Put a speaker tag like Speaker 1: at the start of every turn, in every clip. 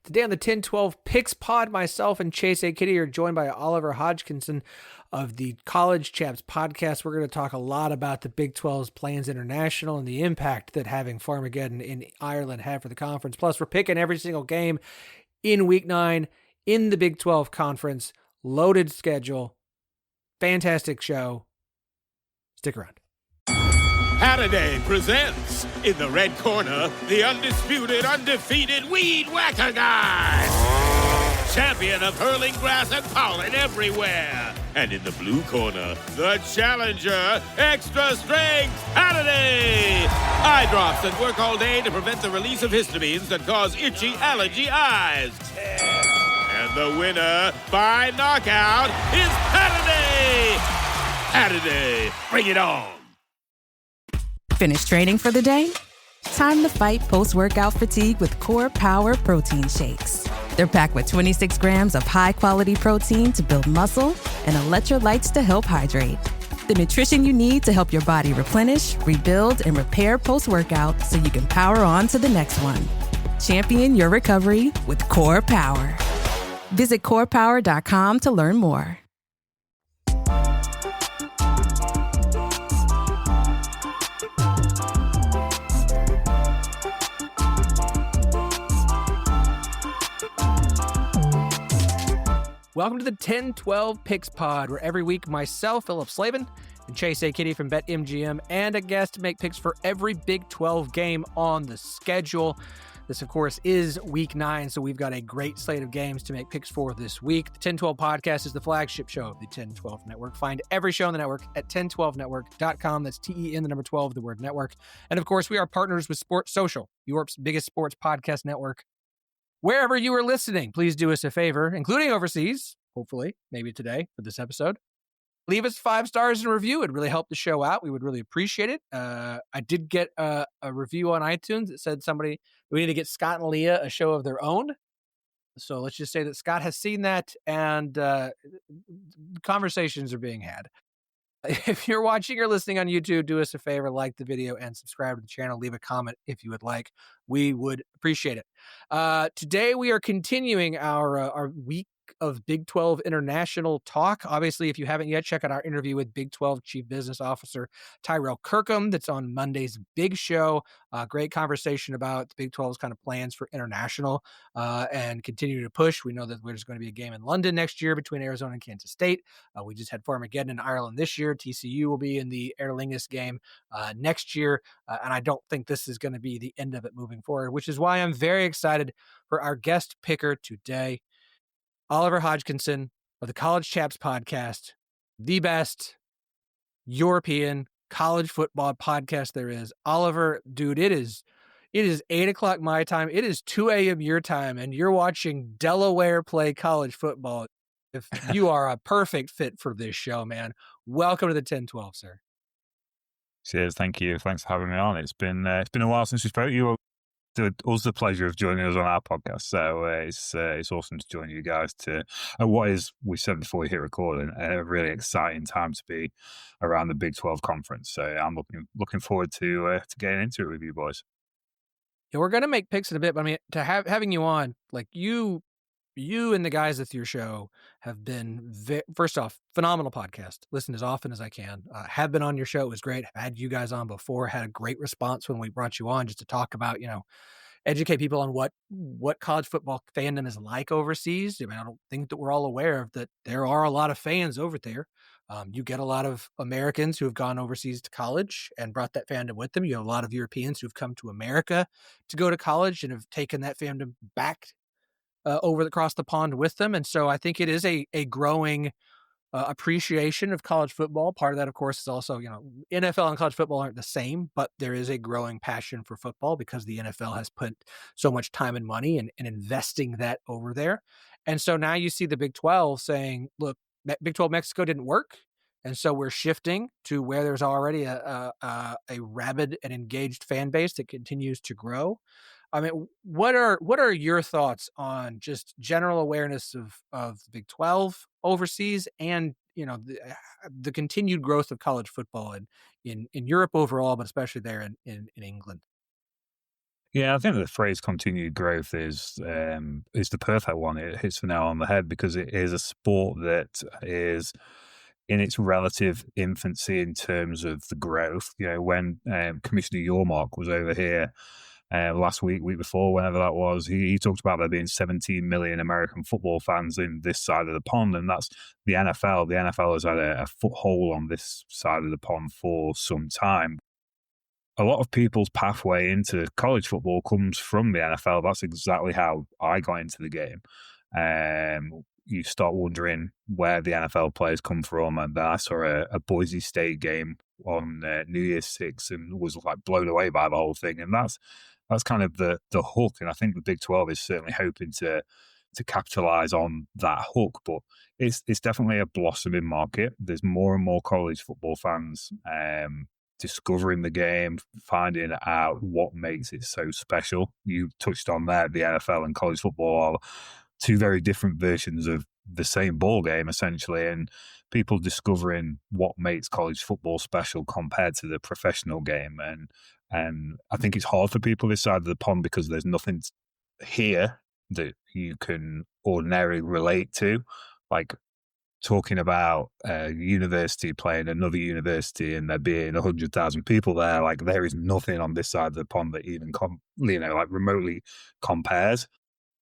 Speaker 1: Today on the 1012 Picks Pod, myself and Chase A. Kiddy are joined by Oliver Hodgkinson of the College Chaps podcast. We're going to talk a lot about the Big 12's plans international and the impact that having Farmageddon in Ireland had for the conference. Plus, we're picking every single game in Week 9 in the Big 12 Conference. Loaded schedule. Fantastic show. Stick around.
Speaker 2: Saturday presents, in the red corner, the undisputed, undefeated Weed Whacker Guy. Champion of hurling grass and pollen everywhere. And in the blue corner, the challenger, extra strength, Saturday. Eye drops that work all day to prevent the release of histamines that cause itchy allergy eyes. And the winner by knockout is Saturday. Saturday, bring it on.
Speaker 3: Finish training for the day? Time to fight post-workout fatigue with Core Power Protein Shakes. They're packed with 26 grams of high-quality protein to build muscle and electrolytes to help hydrate. The nutrition you need to help your body replenish, rebuild, and repair post-workout so you can power on to the next one. Champion your recovery with Core Power. Visit corepower.com to learn more.
Speaker 1: Welcome to the 1012 Picks Pod, where every week myself, Phillip Slavin, and Chase A. Kiddy from BetMGM, and a guest make picks for every Big 12 game on the schedule. This, of course, is Week 9, so we've got a great slate of games to make picks for this week. The 1012 Podcast is the flagship show of the 1012 Network. Find every show on the network at 1012network.com. That's TEN, the number 12, the word network. And, of course, we are partners with Sports Social, Europe's biggest sports podcast network. Wherever you are listening, please do us a favor, including overseas, hopefully, maybe today for this episode. Leave us 5 stars and a review. It'd really help the show out. We would really appreciate it. I did get a review on iTunes that said we need to get Scott and Leah a show of their own. So let's just say that Scott has seen that and conversations are being had. If you're watching or listening on YouTube, do us a favor, like the video and subscribe to the channel. Leave a comment if you would like. We would appreciate it. Today we are continuing our week of Big 12 international talk. Obviously, if you haven't yet, check out our interview with Big 12 Chief Business Officer Tyrell Kirkham. That's on Monday's big show. Great conversation about the Big 12's kind of plans for international and continue to push. We know that there's going to be a game in London next year between Arizona and Kansas State. We just had Farmageddon in Ireland this year. TCU will be in the Aer Lingus game next year. And I don't think this is going to be the end of it moving forward, which is why I'm very excited for our guest picker today, Oliver Hodgkinson of the College Chaps podcast, the best European college football podcast there is. Oliver, dude, it is 8 o'clock my time. It is 2 a.m. your time, and you're watching Delaware play college football. If you are a perfect fit for this show, man. Welcome to the 1012, sir.
Speaker 4: Cheers, thank you. Thanks for having me on. It's been a while since we spoke. You also the pleasure of joining us on our podcast. So it's awesome to join you guys to what is, we said before we hit recording, a really exciting time to be around the Big 12 conference. So I'm looking forward to getting into it with you boys.
Speaker 1: Yeah, we're gonna make picks in a bit, but I mean, to having you on, like you and the guys at your show have been, first off, phenomenal podcast. Listen as often as I can. Have been on your show. It was great. I've had you guys on before. Had a great response when we brought you on just to talk about, educate people on what college football fandom is like overseas. I mean, I don't think that we're all aware of that. There are a lot of fans over there. You get a lot of Americans who have gone overseas to college and brought that fandom with them. You have a lot of Europeans who've come to America to go to college and have taken that fandom back across the pond with them. And so I think it is a growing appreciation of college football. Part of that, of course, is also, NFL and college football aren't the same, but there is a growing passion for football because the NFL has put so much time and money in investing that over there. And so now you see the Big 12 saying, look, Big 12 Mexico didn't work. And so we're shifting to where there's already a rabid and engaged fan base that continues to grow. I mean, what are your thoughts on just general awareness of the Big 12 overseas and, the continued growth of college football in Europe overall, but especially there in England?
Speaker 4: Yeah, I think the phrase continued growth is the perfect one. It hits the nail on the head because it is a sport that is in its relative infancy in terms of the growth. You know, when Commissioner Yormark was over here last week, week before, whenever that was, he talked about there being 17 million American football fans in this side of the pond, and that's the NFL. The NFL has had a foothold on this side of the pond for some time. A lot of people's pathway into college football comes from the NFL. That's exactly how I got into the game. You start wondering where the NFL players come from, and then I saw a Boise State game on New Year's Six and was like blown away by the whole thing. And that's kind of the hook. And I think the Big 12 is certainly hoping to capitalize on that hook. But it's definitely a blossoming market. There's more and more college football fans discovering the game, finding out what makes it so special. You touched on there, the NFL and college football are two very different versions of the same ball game, essentially, and people discovering what makes college football special compared to the professional game. And I think it's hard for people this side of the pond because there's nothing here that you can ordinarily relate to, like talking about a university playing another university and there being 100,000 people there. Like there is nothing on this side of the pond that even like remotely compares.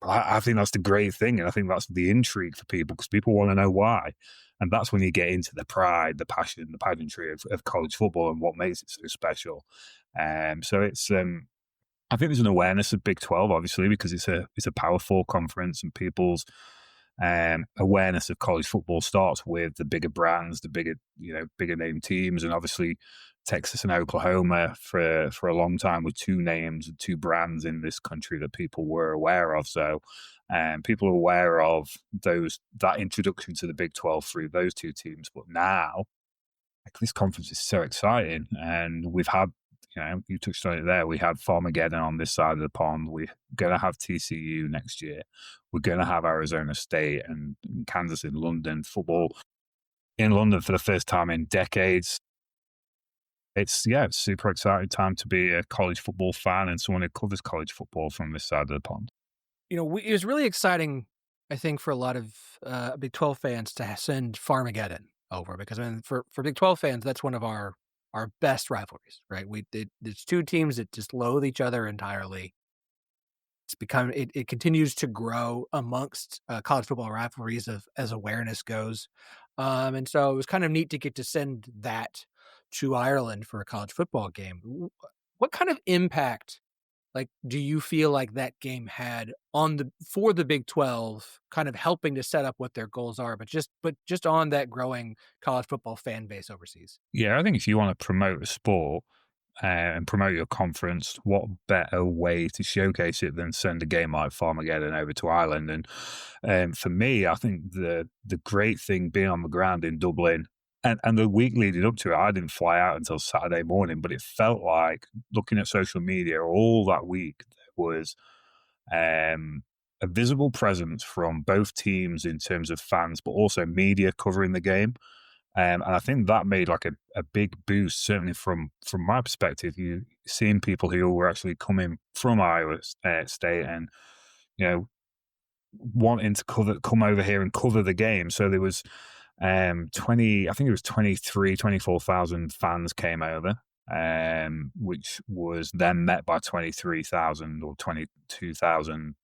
Speaker 4: I think that's the great thing, and I think that's the intrigue for people because people want to know why, and that's when you get into the pride, the passion, the pageantry of college football and what makes it so special. So it's I think there's an awareness of Big 12, obviously, because it's a Power Four conference, and people's awareness of college football starts with the bigger brands, the bigger name teams, and obviously Texas and Oklahoma for a long time were two names and two brands in this country that people were aware of. So people are aware of that introduction to the Big 12 through those two teams. But now, like, this conference is so exciting, and we've had, you touched on it there. We had Farmageddon on this side of the pond. We're going to have TCU next year. We're going to have Arizona State and Kansas in London. Football in London for the first time in decades. It's super exciting time to be a college football fan and someone who covers college football from this side of the pond.
Speaker 1: It was really exciting, I think, for a lot of Big 12 fans to send Farmageddon over because, I mean, for Big 12 fans, that's one of our best rivalries, right? There's two teams that just loathe each other entirely. It continues to grow amongst college football rivalries as awareness goes. And so it was kind of neat to get to send that to Ireland for a college football game. What kind of impact, like, do you feel like that game had for the Big 12, kind of helping to set up what their goals are, but just on that growing college football fan base overseas?
Speaker 4: Yeah, I think if you want to promote a sport and promote your conference, what better way to showcase it than send a game like Farmageddon over to Ireland? And for me, I think the great thing being on the ground in Dublin and the week leading up to it, I didn't fly out until Saturday morning, but it felt like, looking at social media all that week, there was a visible presence from both teams in terms of fans, but also media covering the game. And I think that made like a big boost, certainly from my perspective. You seeing people who were actually coming from Iowa State and, wanting to come over here and cover the game. So there was 24,000 fans came over, which was then met by 23,000 or 22,000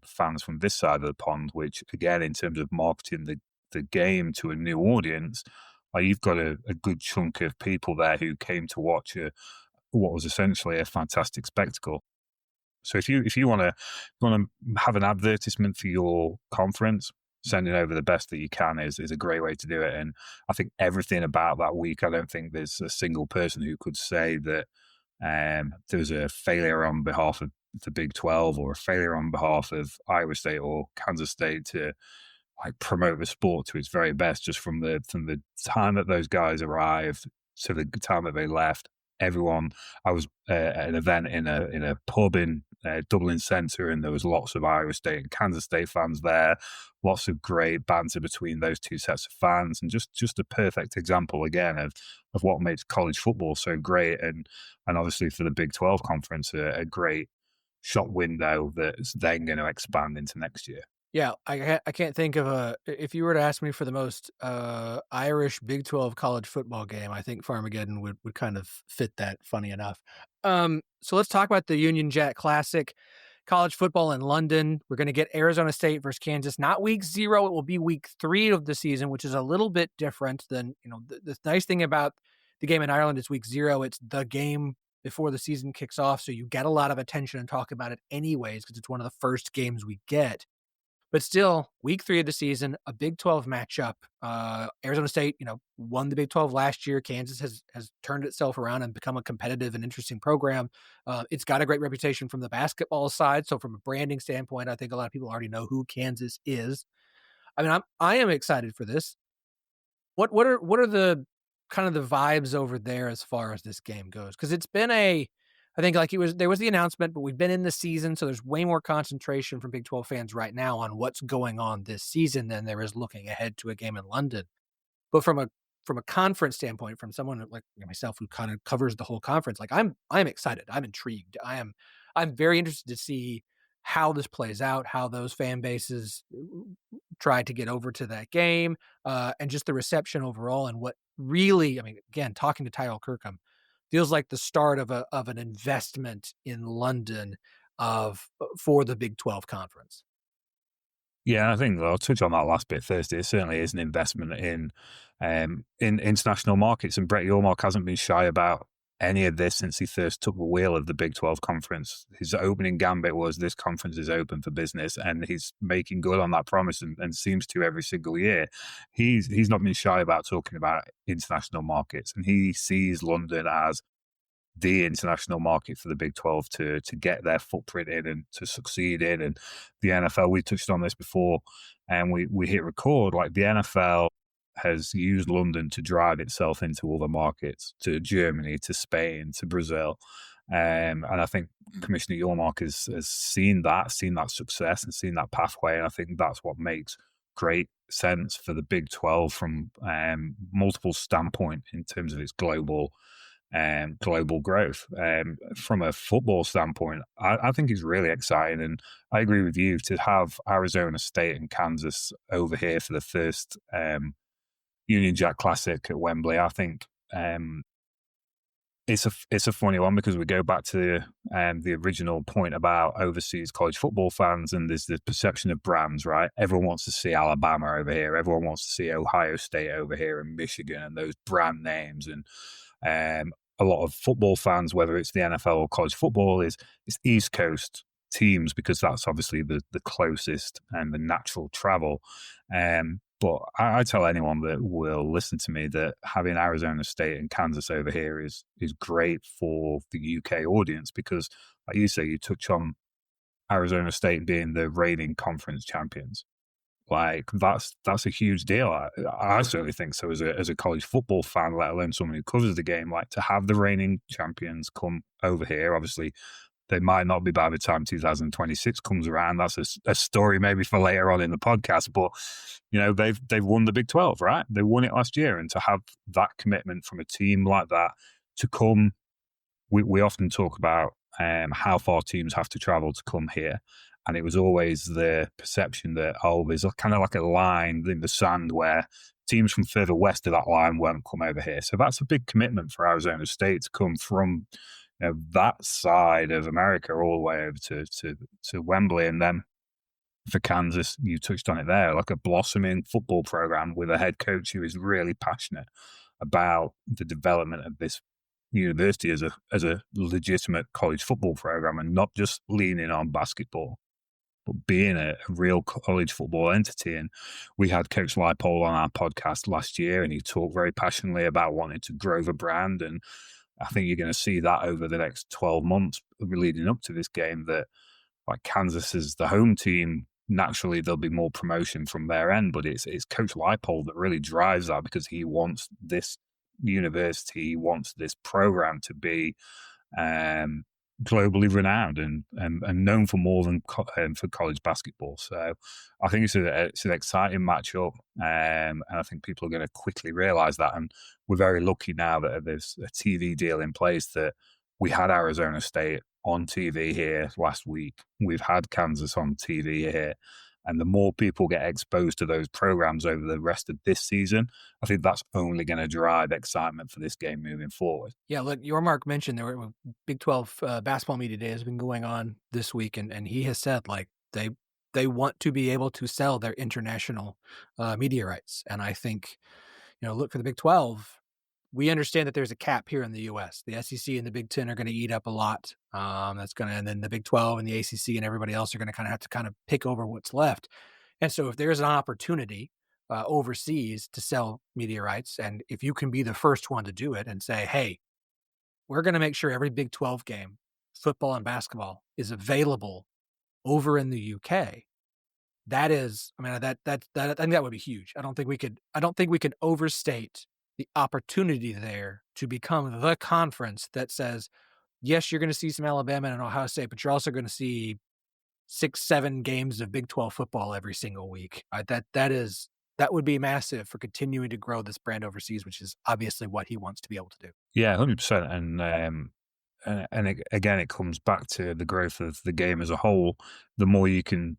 Speaker 4: fans from this side of the pond, which again, in terms of marketing the game to a new audience, you've got a good chunk of people there who came to watch what was essentially a fantastic spectacle. So if you want to have an advertisement for your conference, sending over the best that you can is a great way to do it. And I think everything about that week, I don't think there's a single person who could say that there was a failure on behalf of the Big 12 or a failure on behalf of Iowa State or Kansas State to promote the sport to its very best. Just from the time that those guys arrived to the time that they left, everyone. I was at an event in a pub in Dublin Centre, and there was lots of Iowa State and Kansas State fans there. Lots of great banter between those two sets of fans, and just a perfect example again of what makes college football so great, and obviously for the Big 12 conference a great shop window that's then going to expand into next year.
Speaker 1: Yeah, I can't think of if you were to ask me for the most, Irish Big 12 college football game, I think Farmageddon would kind of fit that, funny enough. So let's talk about the Union Jack Classic, college football in London. We're gonna get Arizona State versus Kansas, not week 0, it will be week 3 of the season, which is a little bit different than, the nice thing about the game in Ireland is week 0, it's the game before the season kicks off, so you get a lot of attention and talk about it anyways because it's one of the first games we get. But still, week 3 of the season, a Big 12 matchup. Arizona State, won the Big 12 last year. Kansas has turned itself around and become a competitive and interesting program. It's got a great reputation from the basketball side. So from a branding standpoint, I think a lot of people already know who Kansas is. I mean, I am excited for this. What are the kind of the vibes over there as far as this game goes? Because it's been I think there was the announcement, but we've been in the season, so there's way more concentration from Big 12 fans right now on what's going on this season than there is looking ahead to a game in London. But from a conference standpoint, from someone like myself who kind of covers the whole conference, like I'm excited, I'm intrigued, I'm very interested to see how this plays out, how those fan bases try to get over to that game, and just the reception overall, and what really, I mean, again, talking to Tyrell Kirkham, feels like the start of an investment in London for the Big 12 conference.
Speaker 4: Yeah, I think I'll touch on that last bit first. It certainly is an investment in international markets, and Brett Yormark hasn't been shy about any of this since he first took the wheel of the Big 12 conference. His opening gambit was this conference is open for business, and he's making good on that promise and seems to every single year. He's not been shy about talking about international markets, and he sees London as the international market for the Big 12 to get their footprint in and to succeed in. And the NFL, we touched on this before, and we hit record, like the NFL has used London to drive itself into other markets, to Germany, to Spain, to Brazil. And I think Commissioner Yormark has seen that success and seen that pathway. And I think that's what makes great sense for the Big 12 from multiple standpoint in terms of its global growth. From a football standpoint, I think it's really exciting. And I agree with you to have Arizona State and Kansas over here for the first Union Jack Classic at Wembley. I think it's a funny one because we go back to the original point about overseas college football fans, and there's the perception of brands, right? Everyone wants to see Alabama over here. Everyone wants to see Ohio State over here and Michigan and those brand names. And a lot of football fans, whether it's the NFL or college football, it's East Coast teams because that's obviously the closest and the natural travel. But I tell anyone that will listen to me that having Arizona State and Kansas over here is great for the UK audience because, like you say, you touch on Arizona State being the reigning conference champions. Like that's a huge deal. I certainly think so as a college football fan, let alone someone who covers the game. Like to have the reigning champions come over here, obviously they might not be by the time 2026 comes around. That's a story maybe for later on in the podcast. But they've won the Big 12, right? They won it last year, and to have that commitment from a team like that to come, we often talk about how far teams have to travel to come here. And it was always the perception that, there's kind of like a line in the sand where teams from further west of that line won't come over here. So that's a big commitment for Arizona State to come from that side of America all the way over to Wembley. And then for Kansas, you touched on it there, like a blossoming football program with a head coach who is really passionate about the development of this university as a legitimate college football program and not just leaning on basketball, but being a real college football entity. And we had Coach Leipold on our podcast last year, and he talked very passionately about wanting to grow the brand. And I think you're going to see that over the next 12 months leading up to this game, that like Kansas is the home team. Naturally, there'll be more promotion from their end, but it's Coach Leipold that really drives that because he wants this university, he wants this program to be globally renowned and known for more than for college basketball. So I think it's an exciting matchup, and I think people are going to quickly realize that. And we're very lucky now that there's a TV deal in place that we had Arizona State on TV here last week. We've had Kansas on TV here. And the more people get exposed to those programs over the rest of this season, I think that's only going to drive excitement for this game moving forward.
Speaker 1: Yeah, look, your Mark mentioned there were Big 12 basketball media day has been going on this week, and he has said like they want to be able to sell their international media rights, and I think look for the Big 12. We understand that there's a cap here in the U.S. The SEC and the Big 10 are going to eat up a lot. And then the Big 12 and the ACC and everybody else are going to have to pick over what's left. And so if there's an opportunity overseas to sell media rights, and if you can be the first one to do it and say, hey, we're going to make sure every Big 12 game, football and basketball, is available over in the UK. That is, I mean, that I think that would be huge. I don't think we could overstate the opportunity there to become the conference that says, yes, you're going to see some Alabama and Ohio State, but you're also going to see 6-7 games of Big 12 football every single week. That would be massive for continuing to grow this brand overseas, which is obviously what he wants to be able to do.
Speaker 4: Yeah, 100%. And again, it comes back to the growth of the game as a whole. The more you can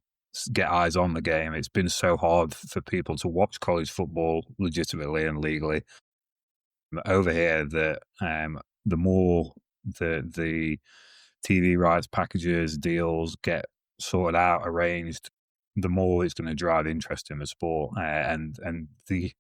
Speaker 4: get eyes on the game, it's been so hard for people to watch college football legitimately and legally over here that the more the TV rights packages, deals get sorted out, arranged, the more it's going to drive interest in the sport. And the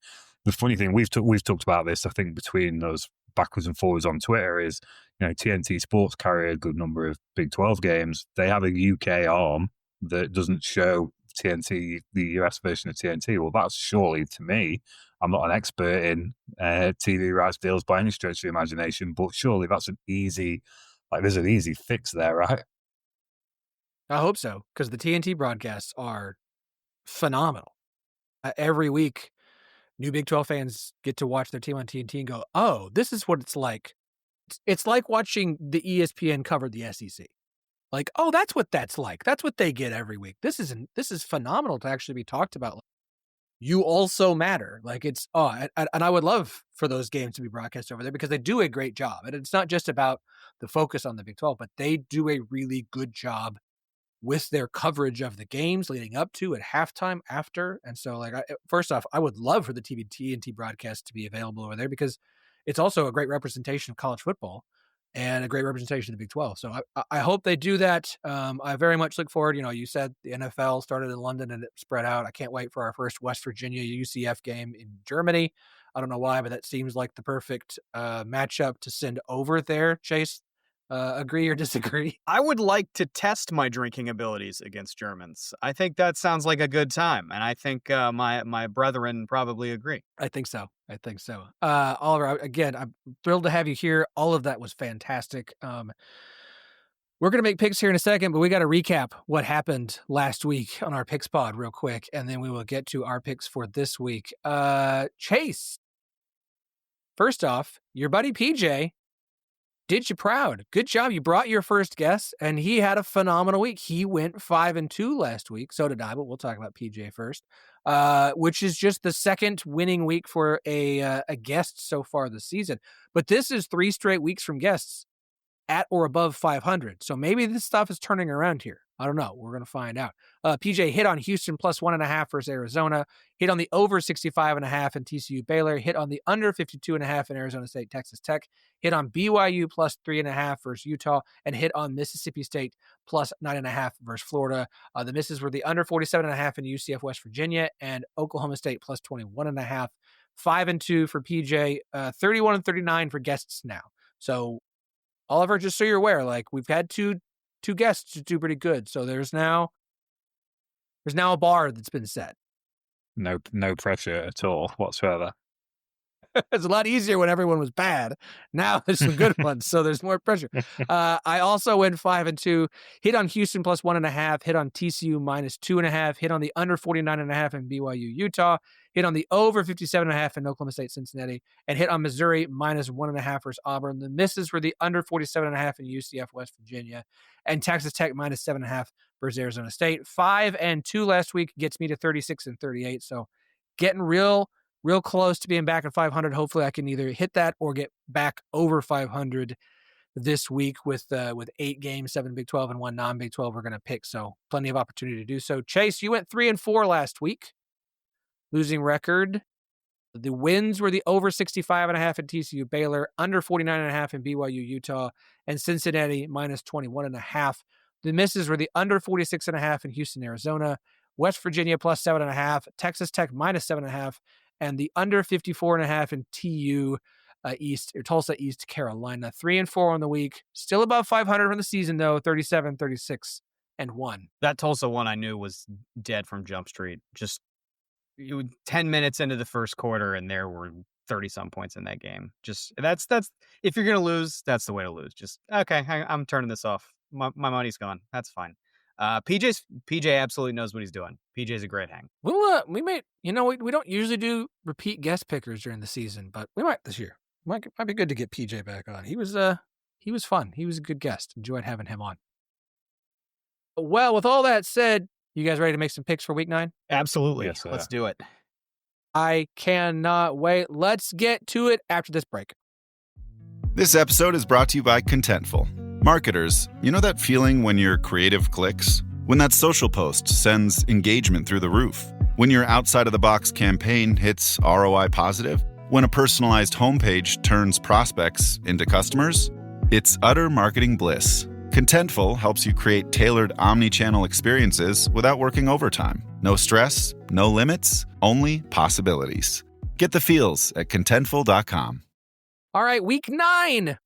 Speaker 4: funny thing, we've talked about this, I think, between us backwards and forwards on Twitter is, TNT Sports carry a good number of Big 12 games. They have a UK arm that doesn't show TNT, the US version of TNT. Well, that's surely, to me, I'm not an expert in TV rights deals by any stretch of the imagination, but surely that's there's an easy fix there, right?
Speaker 1: I hope so, because the TNT broadcasts are phenomenal. Every week, new Big 12 fans get to watch their team on TNT and go, oh, this is what it's like. It's like watching the ESPN cover the SEC. Like, oh, that's what that's like. That's what they get every week. This is phenomenal to actually be talked about. You also matter. Like and I would love for those games to be broadcast over there because they do a great job. And it's not just about the focus on the Big 12, but they do a really good job with their coverage of the games leading up to, at halftime, after. And so, first off, I would love for the TNT broadcast to be available over there because it's also a great representation of college football and a great representation of the Big 12. So I hope they do that. I very much look forward. You said the NFL started in London and it spread out. I can't wait for our first West Virginia UCF game in Germany. I don't know why, but that seems like the perfect matchup to send over there. Chase, agree or disagree?
Speaker 5: I would like to test my drinking abilities against Germans. I think that sounds like a good time, and I think my brethren probably agree.
Speaker 1: I think so. Oliver, again, I'm thrilled to have you here. All of that was fantastic. We're going to make picks here in a second, but we got to recap what happened last week on our picks pod real quick, and then we will get to our picks for this week. Chase, first off, your buddy PJ did you proud. Good job. You brought your first guest, and he had a phenomenal week. He went 5-2 last week. So did I, but we'll talk about PJ first, which is just the second winning week for a guest so far this season. But this is 3 straight weeks from guests at or above 500. So maybe this stuff is turning around here. I don't know. We're going to find out. PJ hit on Houston plus 1.5 versus Arizona, hit on the over 65.5 in TCU Baylor, hit on the under 52.5 in Arizona State Texas Tech, hit on BYU plus 3.5 versus Utah, and hit on Mississippi State plus 9.5 versus Florida. The misses were the under 47.5 in UCF West Virginia and Oklahoma State plus 21.5. 5-2 for PJ, 31-39 for guests now. So Oliver, just so you're aware, we've had two guests to do pretty good. So there's now a bar that's been set.
Speaker 4: No pressure at all whatsoever.
Speaker 1: It's a lot easier when everyone was bad. Now there's some good ones, so there's more pressure. I also went 5-2, hit on Houston plus 1.5, hit on TCU minus 2.5, hit on the under 49.5 in BYU Utah, hit on the over 57.5 in Oklahoma State Cincinnati, and hit on Missouri minus 1.5 versus Auburn. The misses were the under 47.5 in UCF West Virginia, and Texas Tech minus 7.5 versus Arizona State. 5-2 last week gets me to 36-38. So getting real close to being back at 500. Hopefully I can either hit that or get back over 500 this week with 8 games, 7 Big 12 and 1 non-Big 12 we're going to pick. So plenty of opportunity to do so. Chase, you went 3-4 last week. Losing record. The wins were the over 65.5 at TCU Baylor, under 49.5 in BYU Utah, and Cincinnati minus 21.5. The misses were the under 46.5 in Houston, Arizona, West Virginia plus 7.5, Texas Tech minus 7.5, and the under 54.5 in TU East or Tulsa East Carolina. 3-4 on the week, still above 500 for the season though. 37, 36, and 1.
Speaker 5: That Tulsa one I knew was dead from Jump Street. Just 10 minutes into the first quarter, and there were 30-some points in that game. Just that's if you're gonna lose, that's the way to lose. Just okay, I'm turning this off. My money's gone. That's fine. PJ absolutely knows what he's doing. PJ's a great hang.
Speaker 1: Well, we may, we don't usually do repeat guest pickers during the season, but we might this year. Might be good to get PJ back on. He was fun. He was a good guest. Enjoyed having him on. Well, with all that said, you guys ready to make some picks for week 9?
Speaker 5: Absolutely.
Speaker 4: Yes,
Speaker 5: Let's do it.
Speaker 1: I cannot wait. Let's get to it after this break.
Speaker 6: This episode is brought to you by Contentful. Marketers, you know that feeling when your creative clicks? When that social post sends engagement through the roof? When your outside-of-the-box campaign hits ROI positive? When a personalized homepage turns prospects into customers? It's utter marketing bliss. Contentful helps you create tailored omni-channel experiences without working overtime. No stress, no limits, only possibilities. Get the feels at Contentful.com.
Speaker 1: All right, week 9.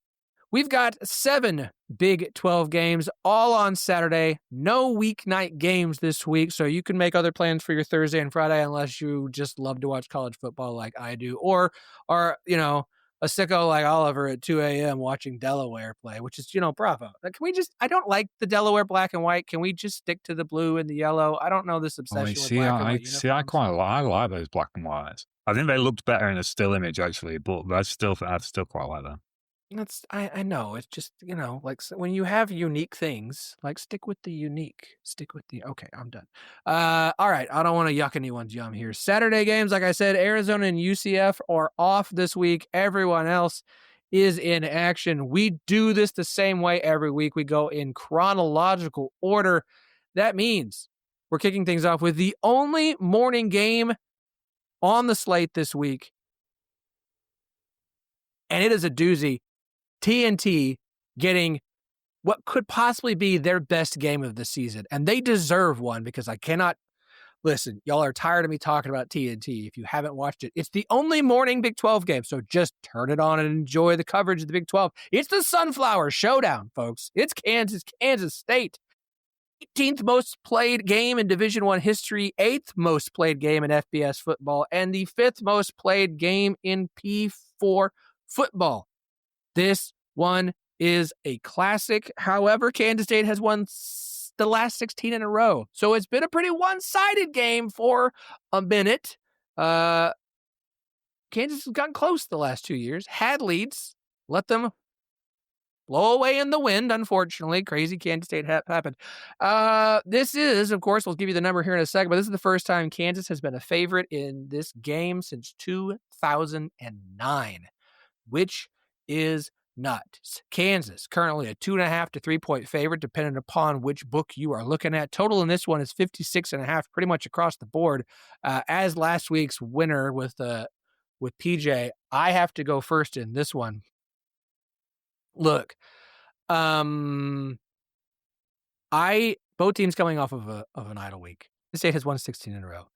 Speaker 1: We've got 7 Big 12 games, all on Saturday. No weeknight games this week, so you can make other plans for your Thursday and Friday unless you just love to watch college football like I do, or a sicko like Oliver at 2 a.m. watching Delaware play, which is, bravo. Can we just, I don't like the Delaware black and white. Can we just stick to the blue and the yellow? I don't know this obsession with black and white.
Speaker 4: I like those black and whites. I think they looked better in a still image, actually, but I still quite like them.
Speaker 1: I know. It's just, when you have unique things, stick with the unique. Okay, I'm done. All right. I don't want to yuck anyone's yum here. Saturday games, like I said, Arizona and UCF are off this week. Everyone else is in action. We do this the same way every week. We go in chronological order. That means we're kicking things off with the only morning game on the slate this week. And it is a doozy. TNT getting what could possibly be their best game of the season. And they deserve one because I cannot listen. Y'all are tired of me talking about TNT. If you haven't watched it, it's the only morning Big 12 game. So just turn it on and enjoy the coverage of the Big 12. It's the Sunflower Showdown, folks. It's Kansas State. 18th most played game in Division I history, 8th most played game in FBS football, and the 5th most played game in P4 football. This one is a classic. However, Kansas State has won the last 16 in a row. So it's been a pretty one-sided game for a minute. Kansas has gotten close the last 2 years. Had leads. Let them blow away in the wind, unfortunately. Crazy Kansas State happened. This is, of course, we'll give you the number here in a second, but this is the first time Kansas has been a favorite in this game since 2009, which is nuts. Kansas, currently a 2.5 to 3 point favorite, depending upon which book you are looking at. Total in this one is 56.5, pretty much across the board. As last week's winner with PJ, I have to go first in this one. Look, both teams coming off of an idle week. The state has won 16 in a row.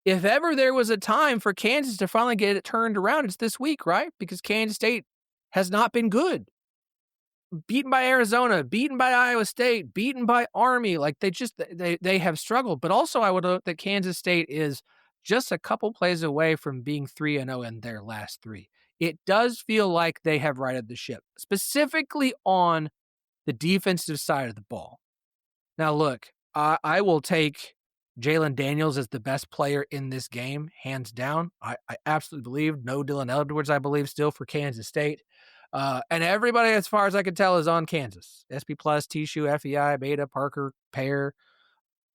Speaker 1: If ever there was a time for Kansas to finally get it turned around, it's this week, right? Because Kansas State has not been good. Beaten by Arizona, beaten by Iowa State, beaten by Army. They have struggled. But also I would note that Kansas State is just a couple plays away from being 3-0 in their last 3. It does feel like they have righted the ship, specifically on the defensive side of the ball. Now, look, I will take Jalen Daniels as the best player in this game, hands down. I absolutely believe. No Dylan Edwards, I believe, still for Kansas State. And everybody, as far as I can tell, is on Kansas. SP Plus, Tishu, FEI, Beta, Parker, Pear.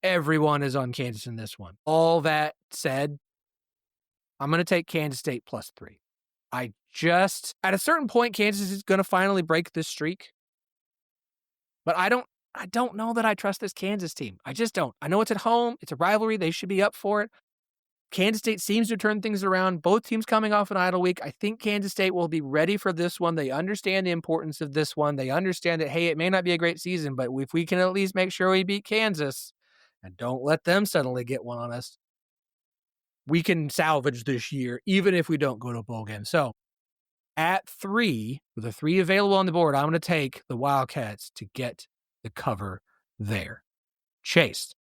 Speaker 1: Everyone is on Kansas in this one. All that said, I'm going to take Kansas State +3. At a certain point, Kansas is going to finally break this streak. But I don't know that I trust this Kansas team. I just don't. I know it's at home. It's a rivalry. They should be up for it. Kansas State seems to turn things around. Both teams coming off an idle week. I think Kansas State will be ready for this one. They understand the importance of this one. They understand that, hey, it may not be a great season, but if we can at least make sure we beat Kansas and don't let them suddenly get one on us, we can salvage this year, even if we don't go to a bowl game. So at 3, with the 3 available on the board, I'm going to take the Wildcats to get the cover there. Chase.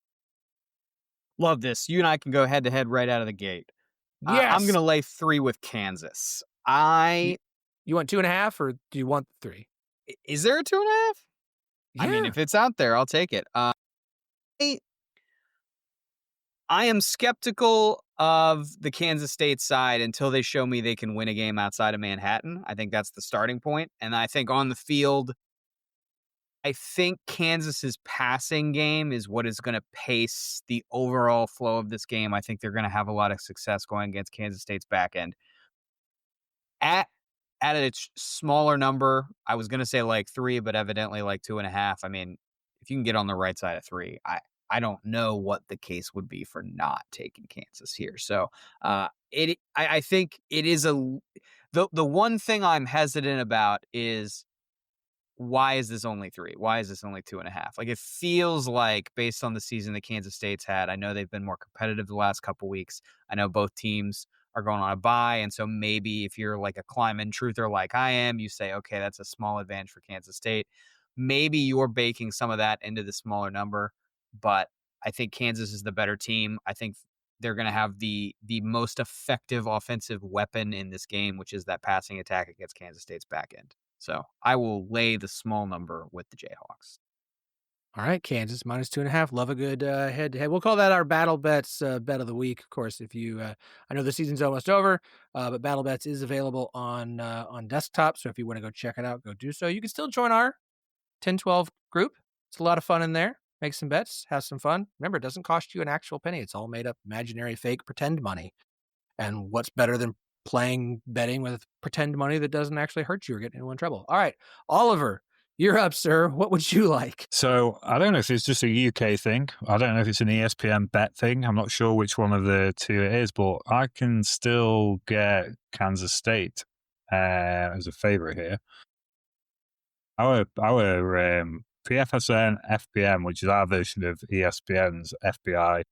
Speaker 5: Love this. You and I can go head to head right out of the gate.
Speaker 1: Yes.
Speaker 5: I'm going to lay 3 with Kansas.
Speaker 1: You want 2.5 or do you want 3?
Speaker 5: Is there a 2.5?
Speaker 1: Yeah.
Speaker 5: I mean, if it's out there, I'll take it. I am skeptical of the Kansas State side until they show me they can win a game outside of Manhattan. I think that's the starting point. And I think on the field, I think Kansas's passing game is what is going to pace the overall flow of this game. I think they're going to have a lot of success going against Kansas State's back end. At a smaller number, I was going to say like 3, but evidently like 2.5. I mean, if you can get on the right side of 3, I don't know what the case would be for not taking Kansas here. So I think it is the one thing I'm hesitant about is, why is this only 3? Why is this only 2.5? Like, it feels like, based on the season that Kansas State's had, I know they've been more competitive the last couple weeks. I know both teams are going on a bye, and so maybe if you're like a climb-in truther like I am, you say, okay, that's a small advantage for Kansas State. Maybe you're baking some of that into the smaller number, but I think Kansas is the better team. I think they're going to have the most effective offensive weapon in this game, which is that passing attack against Kansas State's back end. So I will lay the small number with the Jayhawks.
Speaker 1: All right, Kansas minus 2.5. Love a good head-to-head. We'll call that our Battle Bets bet of the week. Of course, if you, I know the season's almost over, but Battle Bets is available on desktop. So if you want to go check it out, go do so. You can still join our 1012 group. It's a lot of fun in there. Make some bets, have some fun. Remember, it doesn't cost you an actual penny. It's all made up, imaginary, fake, pretend money. And what's better than betting with pretend money that doesn't actually hurt you or get anyone in trouble? All right, Oliver, you're up, sir. What would you like?
Speaker 4: So I don't know if it's just a UK thing. I don't know if it's an ESPN bet thing. I'm not sure which one of the two it is, but I can still get Kansas State as a favorite here. Our PFSN FPM, which is our version of ESPN's FBI,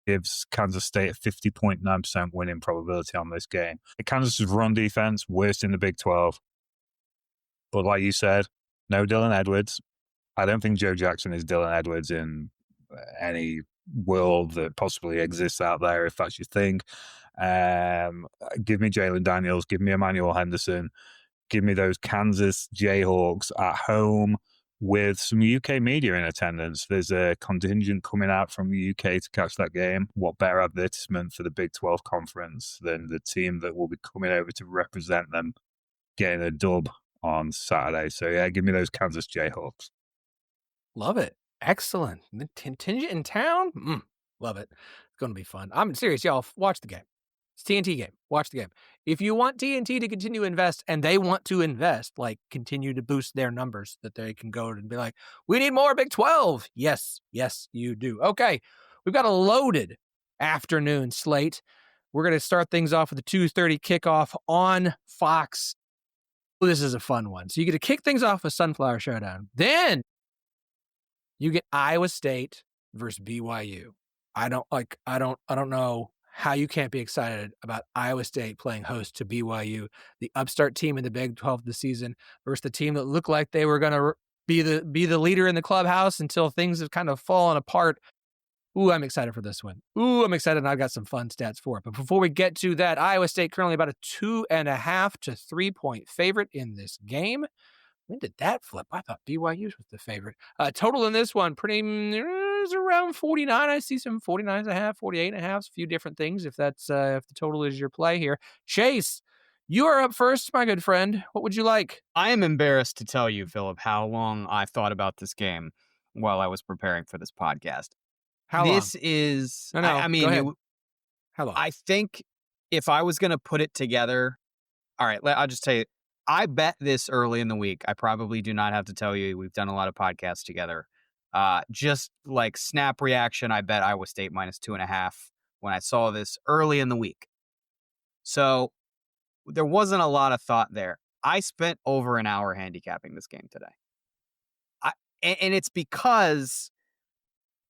Speaker 4: gives Kansas State a 50.9% winning probability on this game. Kansas's run defense, worst in the Big 12. But like you said, no Dylan Edwards. I don't think Joe Jackson is Dylan Edwards in any world that possibly exists out there, if that's your thing. Give me Jalen Daniels. Give me Emmanuel Henderson. Give me those Kansas Jayhawks at home with some UK media in attendance. There's a contingent coming out from the UK to catch that game. What better advertisement for the Big 12 conference than the team that will be coming over to represent them getting a dub on Saturday? So yeah, give me those Kansas Jayhawks.
Speaker 1: Love it. Excellent. The contingent in town? Love it. It's going to be fun. I'm serious, y'all. Watch the game. It's TNT game. Watch the game. If you want TNT to continue to invest, and they want to invest, like continue to boost their numbers, that they can go and be like, we need more Big 12. Yes, you do. Okay, we've got a loaded afternoon slate. We're going to start things off with a 2:30 kickoff on Fox. Well, this is a fun one. So you get to kick things off with Sunflower Showdown. Then you get Iowa State versus BYU. I don't know how you can't be excited about Iowa State playing host to BYU, the upstart team in the Big 12 this season, versus the team that looked like they were going to be the leader in the clubhouse until things have kind of fallen apart. Ooh, I'm excited for this one. Ooh, I'm excited, and I've got some fun stats for it. But before we get to that, Iowa State currently about a 2.5 to 3 point favorite in this game. When did that flip? I thought BYU was the favorite. Total in this one, is around 49. I see some 49.5, 48.5, a few different things. If that's if the total is your play here, Chase, you are up first, my good friend. What would you like?
Speaker 5: I am embarrassed to tell you, Phillip, how long I thought about this game while I was preparing for this podcast.
Speaker 1: How long?
Speaker 5: This is,
Speaker 1: no,
Speaker 5: I mean,
Speaker 1: how long?
Speaker 5: I think if I was going to put it together, all right, I'll just tell you. I bet this early in the week. I probably do not have to tell you. We've done a lot of podcasts together. Just like snap reaction, I bet Iowa State -2.5 when I saw this early in the week. So there wasn't a lot of thought there. I spent over an hour handicapping this game today. And it's because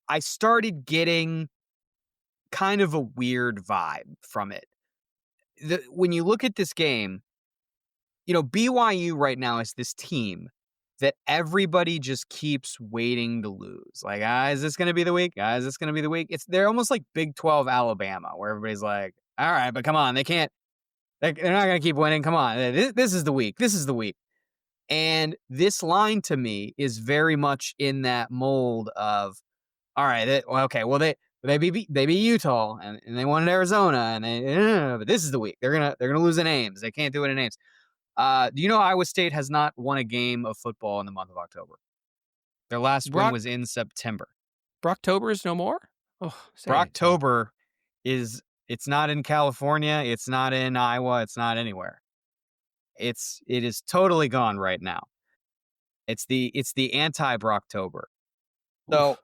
Speaker 5: I started getting kind of a weird vibe from it. When you look at this game, BYU right now is this team that everybody just keeps waiting to lose. Like, is this going to be the week? Is this going to be the week? They're almost like Big 12 Alabama, where everybody's like, all right, but come on, they're not going to keep winning. Come on, this is the week. This is the week. And this line to me is very much in that mold of, all right, they beat Utah and they won in Arizona but this is the week. They're gonna lose in Ames. They can't do it in Ames. Do you know Iowa State has not won a game of football in the month of October? Their last win was in September.
Speaker 1: Brocktober is no more? Oh,
Speaker 5: Brocktober it's not in California, it's not in Iowa, it's not anywhere. It is totally gone right now. It's the anti-Brocktober. So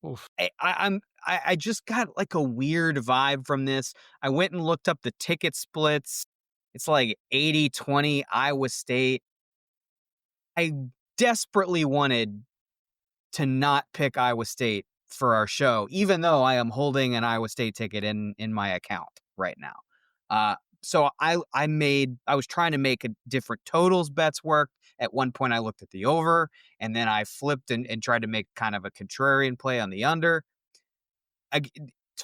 Speaker 1: Oof.
Speaker 5: I just got like a weird vibe from this. I went and looked up the ticket splits. It's like 80-20 Iowa State. I desperately wanted to not pick Iowa State for our show, even though I am holding an Iowa State ticket in my account right now. So I was trying to make a different totals bets work. At one point I looked at the over, and then I flipped and tried to make kind of a contrarian play on the under.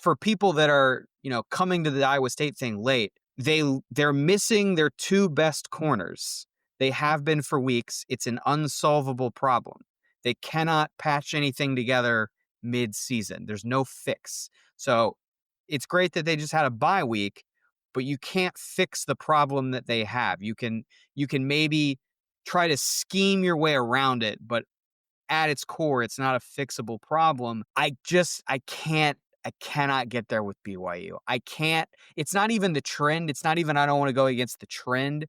Speaker 5: For people that are, coming to the Iowa State thing late, they're missing their two best corners. They have been for weeks. It's an unsolvable problem. They cannot patch anything together mid-season. There's no fix. So it's great that they just had a bye week, but you can't fix the problem that they have. You can maybe try to scheme your way around it, but at its core, it's not a fixable problem. I cannot get there with BYU. I can't. It's not even the trend. It's not even I don't want to go against the trend.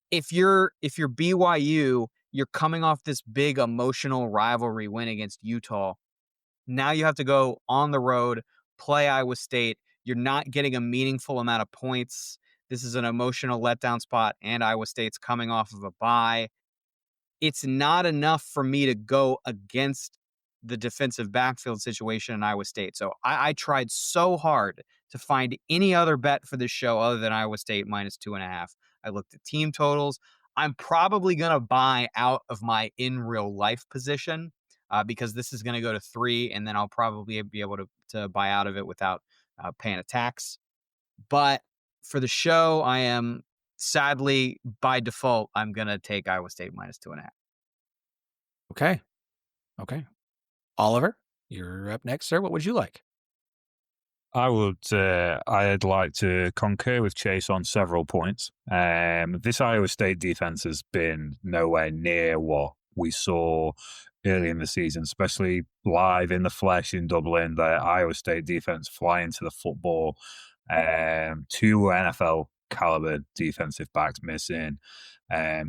Speaker 5: If you're BYU, you're coming off this big emotional rivalry win against Utah. Now you have to go on the road, play Iowa State. You're not getting a meaningful amount of points. This is an emotional letdown spot, and Iowa State's coming off of a bye. It's not enough for me to go against the defensive backfield situation in Iowa State. So I tried so hard to find any other bet for this show other than Iowa State -2.5. I looked at team totals. I'm probably going to buy out of my in real life position because this is going to go to 3, and then I'll probably be able to buy out of it without paying a tax. But for the show, I am sadly, by default, I'm going to take Iowa State -2.5.
Speaker 1: Okay. Oliver, you're up next, sir. What would you like?
Speaker 4: I'd like to concur with Chase on several points. This Iowa State defense has been nowhere near what we saw early in the season, especially live in the flesh in Dublin. The Iowa State defense flying to the football. 2 NFL caliber defensive backs missing.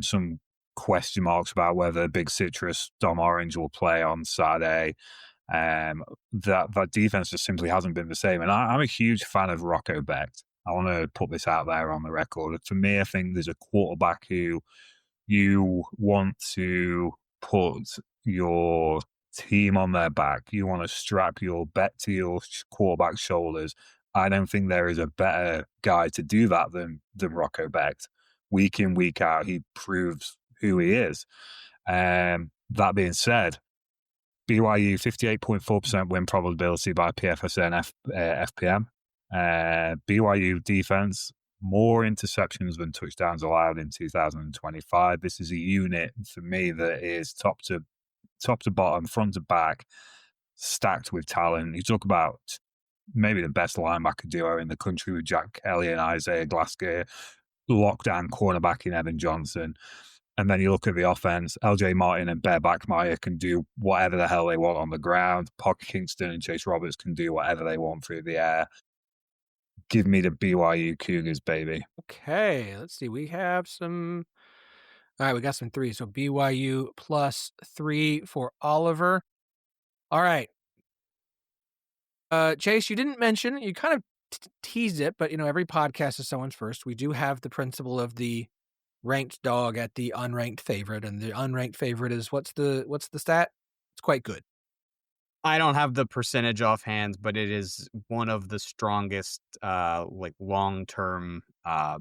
Speaker 4: Some question marks about whether Big Citrus Dom Orange will play on Saturday. That defense just simply hasn't been the same. And I'm a huge fan of Rocco Becht. I want to put this out there on the record. For me, I think there's a quarterback who you want to put your team on their back. You want to strap your bet to your quarterback's shoulders. I don't think there is a better guy to do that than Rocco Becht. Week in, week out, he proves who he is. That being said, BYU 58.4% win probability by PFSN FPM. BYU defense, more interceptions than touchdowns allowed in 2025. This is a unit for me that is top to bottom, front to back, stacked with talent. You talk about maybe the best linebacker duo in the country with Jack Kelly and Isaiah Glasgow, lockdown cornerback in Evan Johnson. And then you look at the offense, LJ Martin and Bear Backmeyer can do whatever the hell they want on the ground. Parker Kingston and Chase Roberts can do whatever they want through the air. Give me the BYU Cougars, baby.
Speaker 1: Okay, let's see. We have some All right, we got some threes. So BYU +3 for Oliver. All right. Chase, you didn't mention, you kind of teased it, but every podcast is someone's first. We do have the principle of the ranked dog at the unranked favorite, and the unranked favorite is what's the stat? It's quite good.
Speaker 5: I don't have the percentage offhand, but it is one of the strongest, long-term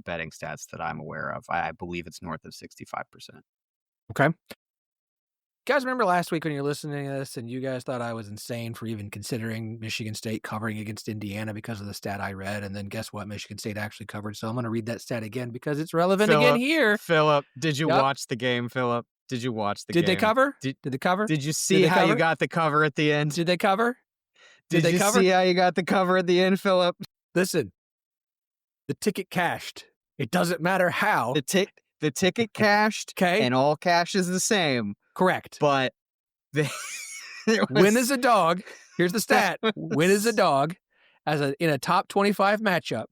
Speaker 5: betting stats that I'm aware of. I believe it's north of 65%.
Speaker 1: Okay. You guys remember last week when you're listening to this and you guys thought I was insane for even considering Michigan State covering against Indiana because of the stat I read, and then guess what? Michigan State actually covered, so I'm going to read that stat again because it's relevant again here.
Speaker 5: Phillip, did you
Speaker 1: Yep.
Speaker 5: watch the game, Phillip? Did you watch the game?
Speaker 1: Did they cover?
Speaker 5: Did
Speaker 1: they cover?
Speaker 5: Did you see how you got the cover at the end?
Speaker 1: Did they cover?
Speaker 5: Did
Speaker 1: they
Speaker 5: you
Speaker 1: cover?
Speaker 5: see how you got the cover at the end, Phillip?
Speaker 1: Listen, the ticket cashed. It doesn't matter how.
Speaker 5: The ticket cashed,
Speaker 1: Okay.
Speaker 5: and all cash is the same.
Speaker 1: Correct.
Speaker 5: But
Speaker 1: win as a dog. Here's the stat. Win as a dog in a top 25 matchup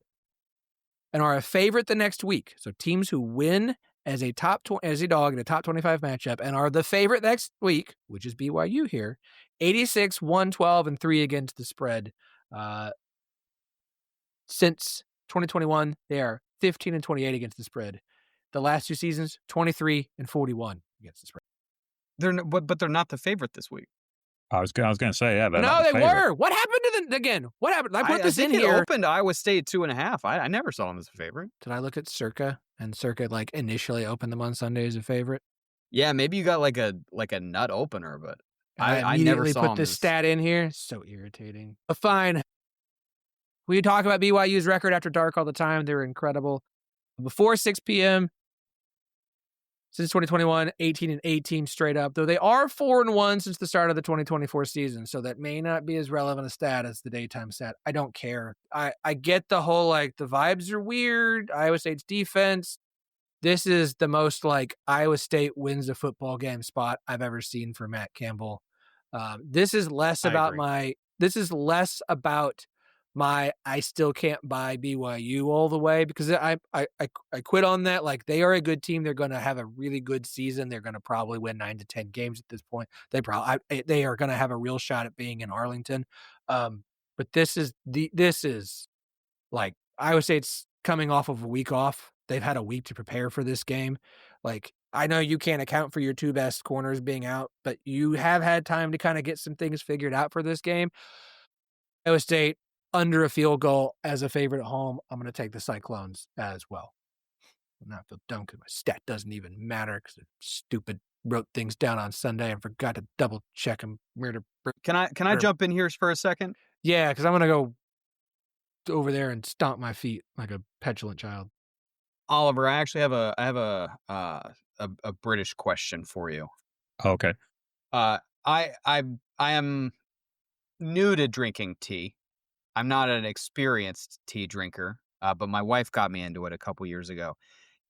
Speaker 1: and are a favorite the next week. So teams who win as a dog in a top 25 matchup and are the favorite next week, which is BYU here, 86, 112, and 3 against the spread. Since 2021, they are 15 and 28 against the spread. The last 2 seasons, 23 and 41 against the spread.
Speaker 5: But they're not the favorite this week.
Speaker 4: I was going to say, yeah.
Speaker 1: No, they were. What happened to them again? What happened? I put this in here.
Speaker 5: It opened Iowa State 2.5. I never saw them as a favorite.
Speaker 1: Did I look at Circa? And Circa initially opened them on Sunday as a favorite.
Speaker 5: Yeah, maybe you got like a nut opener, but
Speaker 1: I
Speaker 5: never
Speaker 1: immediately
Speaker 5: saw
Speaker 1: put this stat in here. So irritating. But fine. We talk about BYU's record after dark all the time. They're incredible. Before 6 p.m. since 2021, 18 and 18 straight up. Though they are 4-1 since the start of the 2024 season, so that may not be as relevant a stat as the daytime stat. I don't care. I get the whole the vibes are weird. Iowa State's defense. This is the most Iowa State wins a football game spot I've ever seen for Matt Campbell. This is less about my I still can't buy BYU all the way because I quit on that. They are a good team. They're going to have a really good season. They're going to probably win 9 to 10 games at this point. They are going to have a real shot at being in Arlington. But this is Iowa State's coming off of a week off. They've had a week to prepare for this game. I know you can't account for your 2 best corners being out, but you have had time to kind of get some things figured out for this game. Iowa State under a field goal as a favorite at home. I'm going to take the Cyclones as well. I'm not feel dumb because my stat doesn't even matter because I stupid wrote things down on Sunday and forgot to double check them.
Speaker 5: Can I jump in here for a second?
Speaker 1: Yeah, because I'm going to go over there and stomp my feet like a petulant child.
Speaker 5: Oliver, I actually have a British question for you.
Speaker 4: Okay.
Speaker 5: I am new to drinking tea. I'm not an experienced tea drinker, but my wife got me into it a couple years ago.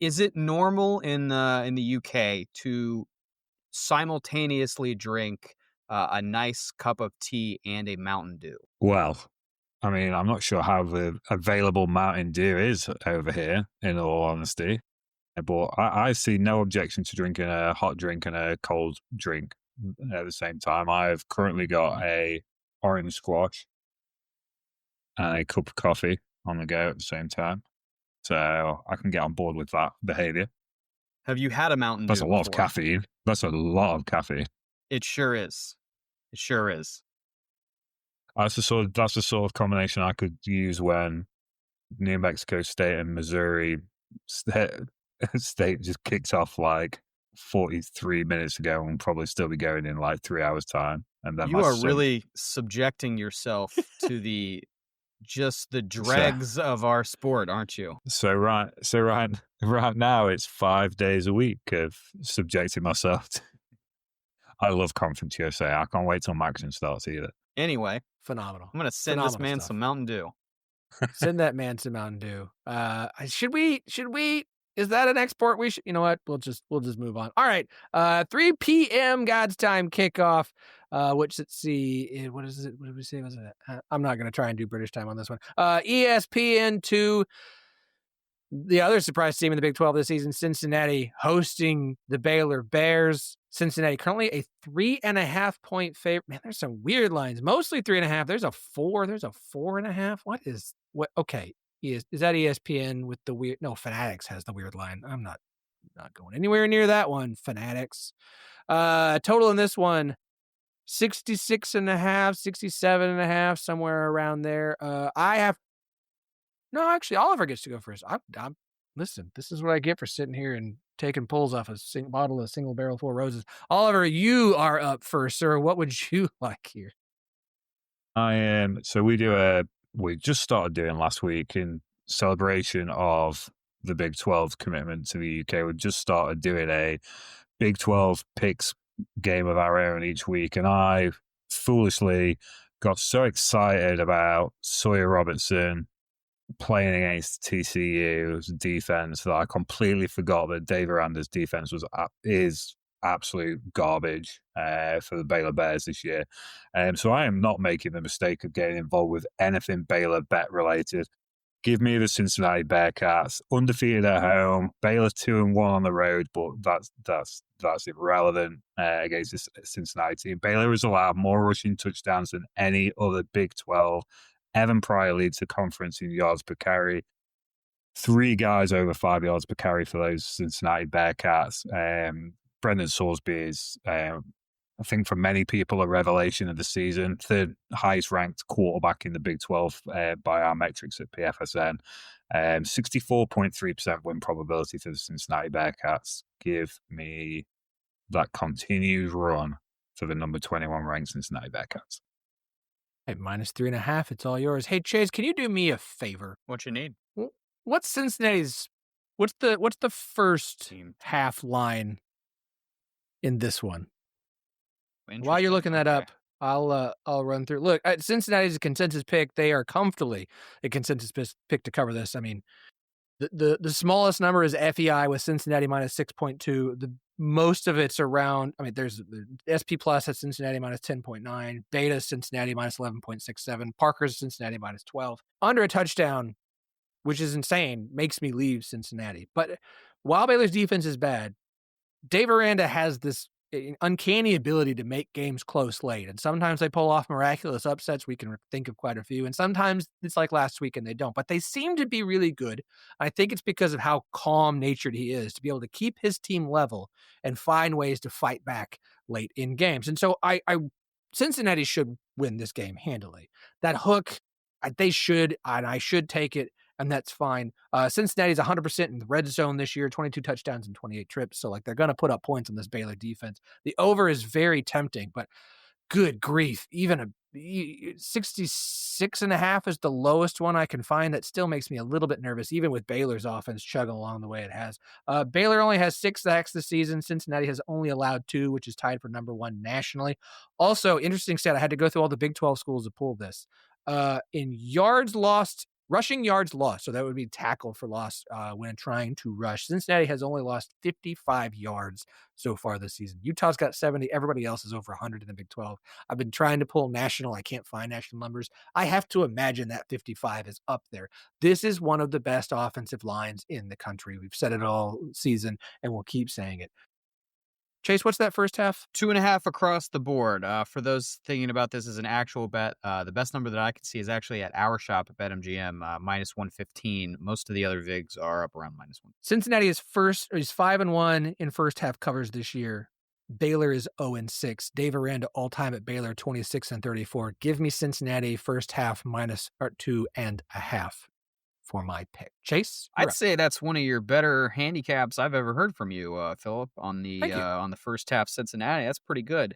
Speaker 5: Is it normal in the UK to simultaneously drink a nice cup of tea and a Mountain Dew?
Speaker 4: Well, I mean, I'm not sure how the available Mountain Dew is over here, in all honesty. But I see no objection to drinking a hot drink and a cold drink at the same time. I've currently got a orange squash and a cup of coffee on the go at the same time. So I can get on board with that behavior.
Speaker 5: Have you had a Mountain Dew?
Speaker 4: That's a lot of caffeine. That's a lot of caffeine.
Speaker 5: It sure is. It sure is.
Speaker 4: That's the sort of combination I could use when New Mexico State and Missouri State just kicked off 43 minutes ago and will probably still be going in 3 hours time. And then
Speaker 5: you are really subjecting yourself to the dregs of our sport, aren't you?
Speaker 4: So right now it's 5 days a week of subjecting myself to. I love Conference USA. I can't wait till Maxon starts either.
Speaker 5: Anyway,
Speaker 1: phenomenal.
Speaker 5: I'm gonna send this man some Mountain Dew.
Speaker 1: Send that man some Mountain Dew. Should we? Is that an export? We should. You know what? We'll just move on. All right. 3 p.m. God's time kickoff. Which let's see. What is it? What did we say? Was it? I'm not going to try and do British time on this one. ESPN2. The other surprise team in the Big 12 this season, Cincinnati, hosting the Baylor Bears. Cincinnati currently a 3.5 point favorite. Man, there's some weird lines. Mostly 3.5. There's a 4. There's a 4.5. What? Okay. Is that ESPN with the weird? No, Fanatics has the weird line. I'm not going anywhere near that one. Fanatics. Total in this one, 66.5, 67.5, somewhere around there. No, actually, Oliver gets to go first. Listen, this is what I get for sitting here and taking pulls off a bottle of Single Barrel Four Roses. Oliver, you are up first, sir. What would you like here?
Speaker 4: I am. So we just started doing last week in celebration of the Big 12 commitment to the UK. We just started doing a Big 12 picks game of our own each week, and I foolishly got so excited about Sawyer Robertson playing against TCU's defense that I completely forgot that Dave Aranda's defense is absolute garbage for the Baylor Bears this year. So I am not making the mistake of getting involved with anything Baylor bet related. Give me the Cincinnati Bearcats, undefeated at home. Baylor 2-1 on the road, but that's irrelevant against this Cincinnati team. Baylor has allowed more rushing touchdowns than any other Big 12. Evan Pryor leads the conference in yards per carry. 3 guys over 5 yards per carry for those Cincinnati Bearcats. Brendan Sorsby is, I think for many people, a revelation of the season. 3rd highest ranked quarterback in the Big 12 by our metrics at PFSN. 64.3% win probability for the Cincinnati Bearcats. Give me that continued run for the number 21 ranked Cincinnati Bearcats.
Speaker 1: Hey, minus 3.5. It's all yours. Hey, Chase, can you do me a favor?
Speaker 5: What you need?
Speaker 1: What's Cincinnati's? What's the first half line in this one? While you're looking that up, I'll run through. Look, Cincinnati's a consensus pick. They are comfortably a consensus pick to cover this. I mean, the smallest number is FEI with Cincinnati minus 6.2. The most of it's around. I mean, there's the SP Plus has Cincinnati minus 10.9. Beta Cincinnati minus 11.67. Parker's Cincinnati minus 12. Under a touchdown, which is insane, makes me leave Cincinnati. But while Baylor's defense is bad, Dave Aranda has this uncanny ability to make games close late. And sometimes they pull off miraculous upsets. We can think of quite a few. And sometimes it's like last week and they don't. But they seem to be really good. I think it's because of how calm-natured he is to be able to keep his team level and find ways to fight back late in games. And so Cincinnati should win this game handily. That hook, they should, and I should take it. And that's fine. Cincinnati's 100% in the red zone this year, 22 touchdowns and 28 trips. So, they're going to put up points on this Baylor defense. The over is very tempting, but good grief. Even a 66.5 is the lowest one I can find. That still makes me a little bit nervous, even with Baylor's offense chugging along the way it has. Baylor only has 6 sacks this season. Cincinnati has only allowed 2, which is tied for number 1 nationally. Also, interesting stat, I had to go through all the Big 12 schools to pull this. In yards lost, rushing yards lost, so that would be tackle for loss when trying to rush. Cincinnati has only lost 55 yards so far this season. Utah's got 70. Everybody else is over 100 in the Big 12. I've been trying to pull national. I can't find national numbers. I have to imagine that 55 is up there. This is one of the best offensive lines in the country. We've said it all season, and we'll keep saying it. Chase, what's that first half?
Speaker 5: 2.5 across the board. For those thinking about this as an actual bet, the best number that I can see is actually at our shop at BetMGM, minus 115. Most of the other VIGs are up around minus 1.
Speaker 1: Cincinnati is 5-1 in first half covers this year. Baylor is 0-6. Dave Aranda all time at Baylor 26-34. Give me Cincinnati first half minus 2.5. for my pick. Chase,
Speaker 5: I'd say that's one of your better handicaps I've ever heard from you, Phillip, on the first half Cincinnati. That's pretty good.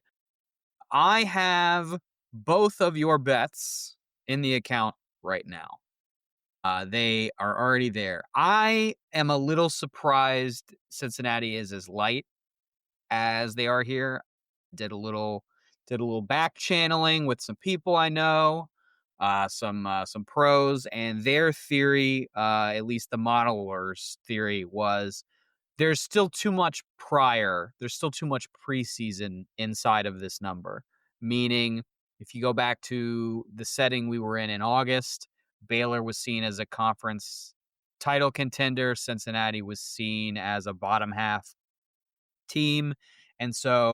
Speaker 5: I have both of your bets in the account right now. They are already there. I am a little surprised Cincinnati is as light as they are here. Did a little back channeling with some people I know. Some pros, and their theory, at least the modelers' theory, was there's still too much preseason inside of this number. Meaning, if you go back to the setting we were in August, Baylor was seen as a conference title contender. Cincinnati was seen as a bottom half team. And so,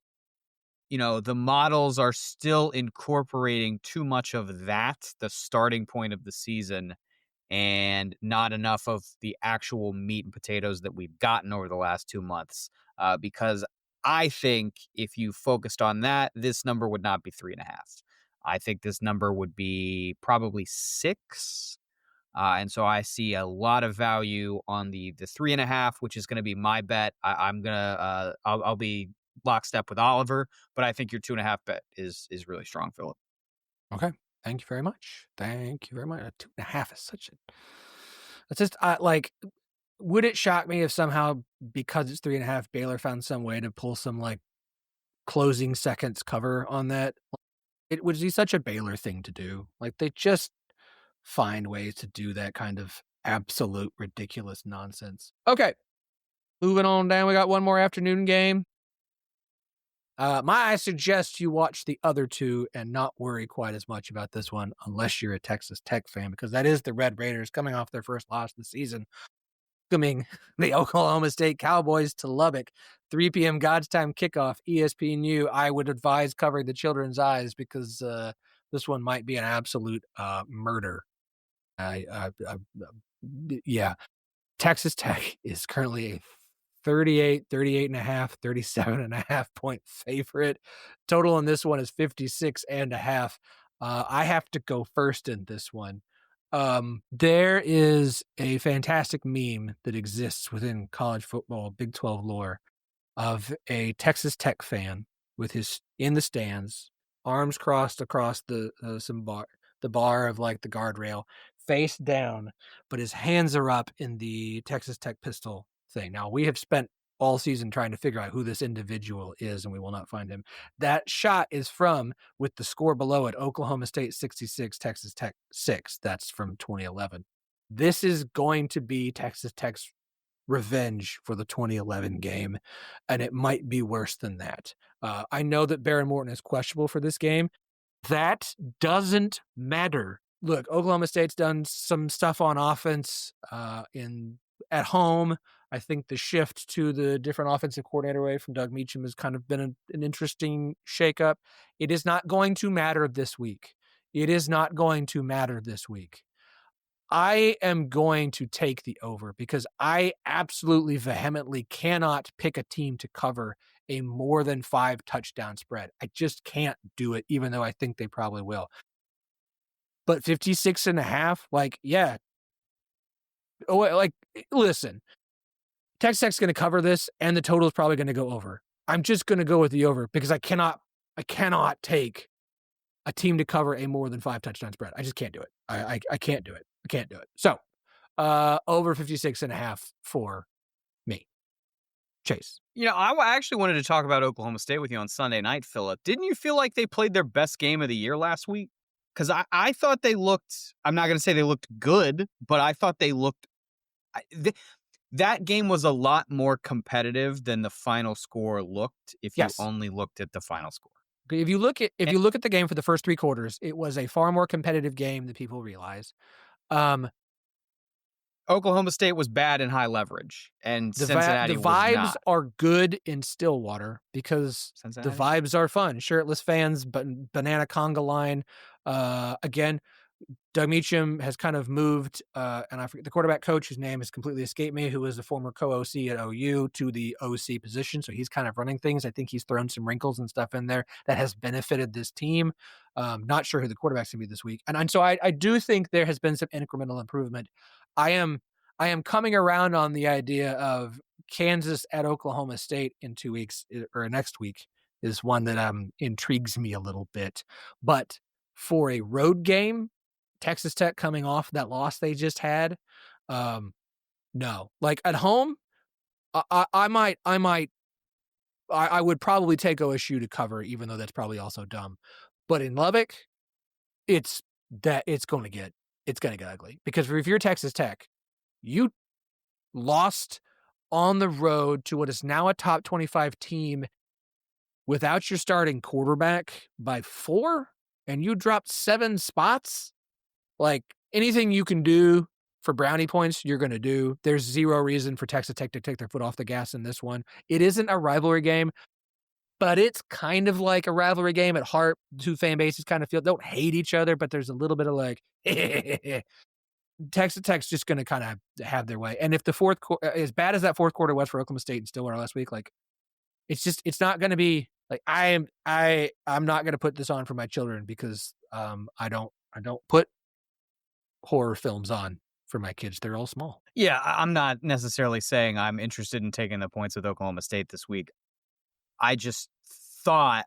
Speaker 5: the models are still incorporating too much of that, the starting point of the season, and not enough of the actual meat and potatoes that we've gotten over the last 2 months. Because I think if you focused on that, this number would not be 3.5. I think this number would be probably 6. And so I see a lot of value on the 3.5, which is going to be my bet. I'll be lockstep with Oliver, but I think your 2.5 bet is really strong, Phillip.
Speaker 1: Okay. Thank you very much. Thank you very much. 2.5 is such a. It's just would it shock me if somehow, because it's 3.5, Baylor found some way to pull some closing seconds cover on that? It would be such a Baylor thing to do. They just find ways to do that kind of absolute ridiculous nonsense. Okay. Moving on down. We got one more afternoon game. I suggest you watch the other two and not worry quite as much about this one unless you're a Texas Tech fan, because that is the Red Raiders coming off their first loss of the season, welcoming the Oklahoma State Cowboys to Lubbock. 3 p.m. God's time kickoff, ESPNU. I would advise covering the children's eyes because this one might be an absolute murder. Yeah. Texas Tech is currently a 38.5, 37.5 point favorite. Total on this one is 56.5. I have to go first in this one. There is a fantastic meme that exists within college football, Big 12 lore, of a Texas Tech fan with his in the stands, arms crossed across the bar of the guardrail, face down, but his hands are up in the Texas Tech pistol thing. Now, we have spent all season trying to figure out who this individual is, and we will not find him. That shot is from, with the score below it, Oklahoma State 66, Texas Tech 6. That's from 2011. This is going to be Texas Tech's revenge for the 2011 game, and it might be worse than that. I know that Baron Morton is questionable for this game. That doesn't matter. Look, Oklahoma State's done some stuff on offense at home. I think the shift to the different offensive coordinator way from Doug Meacham has kind of been an interesting shakeup. It is not going to matter this week. I am going to take the over because I absolutely vehemently cannot pick a team to cover a more than 5 touchdown spread. I just can't do it, even though I think they probably will. But 56.5, yeah. Listen, Texas Tech's going to cover this, and the total is probably going to go over. I'm just going to go with the over because I cannot take a team to cover a more than 5 touchdown spread. I just can't do it. I can't do it. So, over 56.5 for me. Chase.
Speaker 5: I actually wanted to talk about Oklahoma State with you on Sunday night, Phillip. Didn't you feel like they played their best game of the year last week? Because I thought they looked, I'm not going to say they looked good, but I thought they looked, that game was a lot more competitive than the final score looked if you only looked at the final score.
Speaker 1: If you look at the game for the first 3 quarters, it was a far more competitive game than people realize.
Speaker 5: Oklahoma State was bad in high leverage, and Cincinnati
Speaker 1: the vibes
Speaker 5: was not.
Speaker 1: are good in Stillwater because the vibes are fun. Shirtless fans, but banana conga line. Again, Doug Meacham has kind of moved, and I forget the quarterback coach, whose name has completely escaped me, who was a former co-OC at OU, to the OC position. So he's kind of running things. I think he's thrown some wrinkles and stuff in there that has benefited this team. Not sure who the quarterback's going to be this week. And so I do think there has been some incremental improvement. I am coming around on the idea of Kansas at Oklahoma State in 2 weeks, or next week, is one that intrigues me a little bit. But for a road game, Texas Tech coming off that loss they just had, no. At home, I would probably take OSU to cover, even though that's probably also dumb. But in Lubbock, it's going to get ugly, because if you're Texas Tech, you lost on the road to what is now a top 25 team without your starting quarterback by 4, and you dropped 7 spots. Anything you can do for brownie points, you're going to do. There's zero reason for Texas Tech to take their foot off the gas in this one. It isn't a rivalry game, but it's kind of like a rivalry game at heart. Two fan bases kind of don't hate each other, but there's a little bit of like, Texas Tech's just going to kind of have their way. And if the fourth quarter, as bad as that fourth quarter was for Oklahoma State and Stillwater last week, like it's not going to be like I'm not going to put this on for my children because I don't put horror films on for my kids. They're all small.
Speaker 5: Yeah, I'm not necessarily saying I'm interested in taking the points with Oklahoma State this week. I just thought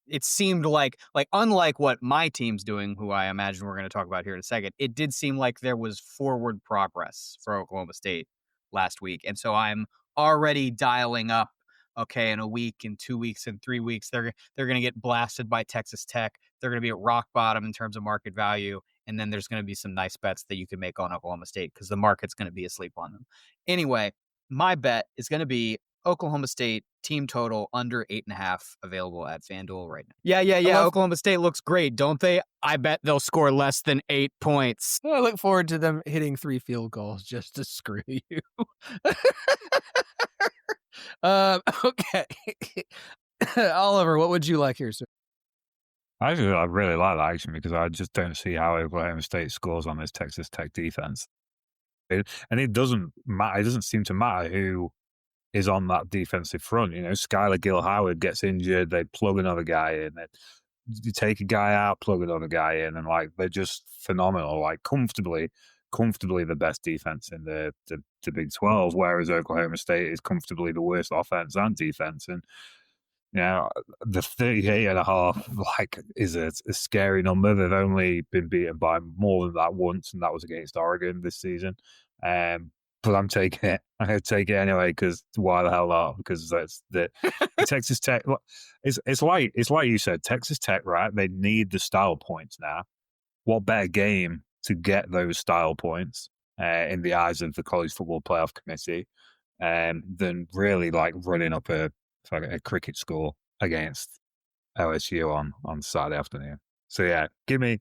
Speaker 5: it seemed like unlike what my team's doing, who I imagine we're going to talk about here in a second, it did seem like there was forward progress for Oklahoma State last week. And so I'm already dialing up, okay, in a week, in 2 weeks, in 3 weeks, they're going to get blasted by Texas Tech. They're going to be at rock bottom in terms of market value. And then there's going to be some nice bets that you can make on Oklahoma State because the market's going to be asleep on them. Anyway, my bet is going to be Oklahoma State team total under 8.5 available at FanDuel right now. Yeah. Oklahoma State looks great, don't they? I bet they'll score less than 8 points.
Speaker 1: Well, I look forward to them hitting 3 field goals just to screw you. Okay. Oliver, what would you like here, sir?
Speaker 4: I really like that action because I just don't see how Oklahoma State scores on this Texas Tech defense. And it doesn't matter. It doesn't seem to matter who is on that defensive front. You know, Skylar Gill-Howard gets injured, they plug another guy in. You take a guy out, plug another guy in, and like they're just phenomenal. Like comfortably the best defense in the Big 12, whereas Oklahoma State is comfortably the worst offense and defense. And you know, the 38.5 like is a scary number. They've only been beaten by more than that once, and that was against Oregon this season. But I'm taking it. I'm going to take it anyway because why the hell not? Because that's the Texas Tech. It's like you said, Texas Tech, right? They need the style points now. What better game to get those style points in the eyes of the College Football Playoff Committee than really like running up a cricket score against LSU on Saturday afternoon. So yeah, give me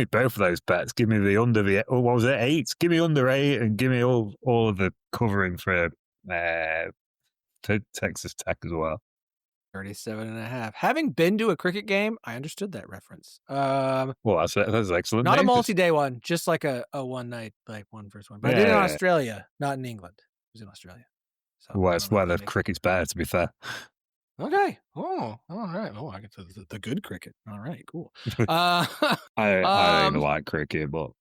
Speaker 4: both of those bets. Give me the under the what was it 8? Give me under 8 and give me all of the covering for Texas Tech as well.
Speaker 1: 37.5. Having been to a cricket game, I understood that reference.
Speaker 4: Well, that's excellent.
Speaker 1: Not a multi-day one, just like a one night, like one versus one. But I did it in Australia, not in England. It was in Australia. So
Speaker 4: well, it's where the cricket's better, to be fair.
Speaker 1: Okay. Oh, all right. Oh, I get the good cricket. All right, cool.
Speaker 4: I don't even like cricket, but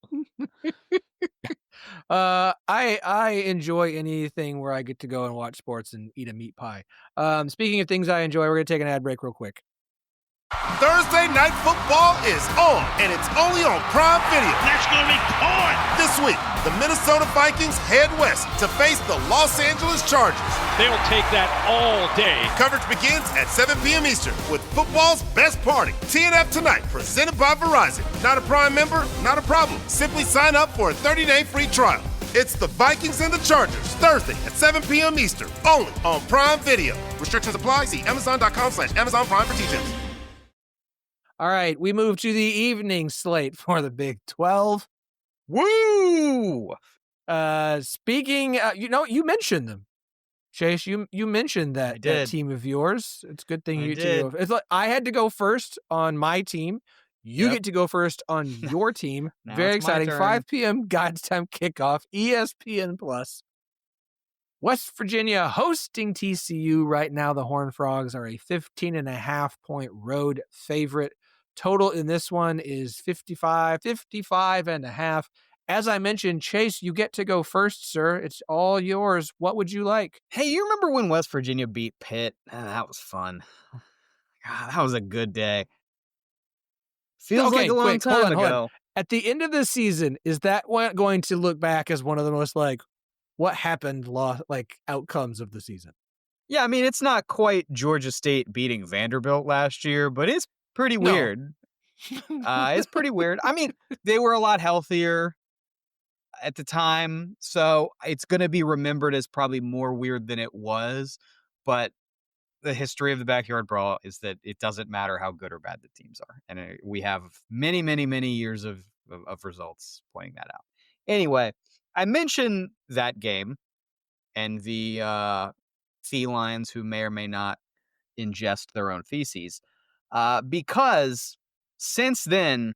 Speaker 1: I enjoy anything where I get to go and watch sports and eat a meat pie. Speaking of things I enjoy, we're gonna take an ad break real quick.
Speaker 7: Thursday Night Football is on, and it's only on Prime Video.
Speaker 2: Let's go record!
Speaker 7: This week, the Minnesota Vikings head west to face the Los Angeles Chargers.
Speaker 2: They'll take that all day.
Speaker 7: Coverage begins at 7 p.m. Eastern with football's best party. TNF Tonight, presented by Verizon. Not a Prime member? Not a problem. Simply sign up for a 30-day free trial. It's the Vikings and the Chargers, Thursday at 7 p.m. Eastern, only on Prime Video. Restrictions apply. See Amazon.com/Amazon Prime for details.
Speaker 1: All right, we move to the evening slate for the Big 12. Woo! Speaking, you mentioned them. Chase, you mentioned that team of yours. It's a good thing you did. It's like I had to go first on my team. You get to go first on your team. Very exciting. 5 p.m. God's time kickoff. ESPN Plus. West Virginia hosting TCU right now. The Horned Frogs are a 15.5 point road favorite. Total in this one is 55.5. As I mentioned, Chase, you get to go first, sir. It's all yours. What would you like?
Speaker 5: Hey, you remember when West Virginia beat Pitt? That was fun. God, that was a good day. Feels like a long time ago.
Speaker 1: At the end of the season, is that one going to look back as one of the most what happened outcomes of the season?
Speaker 5: Yeah, I mean, it's not quite Georgia State beating Vanderbilt last year, but it's pretty weird. It's pretty weird. I mean, they were a lot healthier at the time, so it's going to be remembered as probably more weird than it was. But the history of the backyard brawl is that it doesn't matter how good or bad the teams are. And we have many, many, many years of of results pointing that out. Anyway, I mentioned that game and the felines who may or may not ingest their own feces because since then,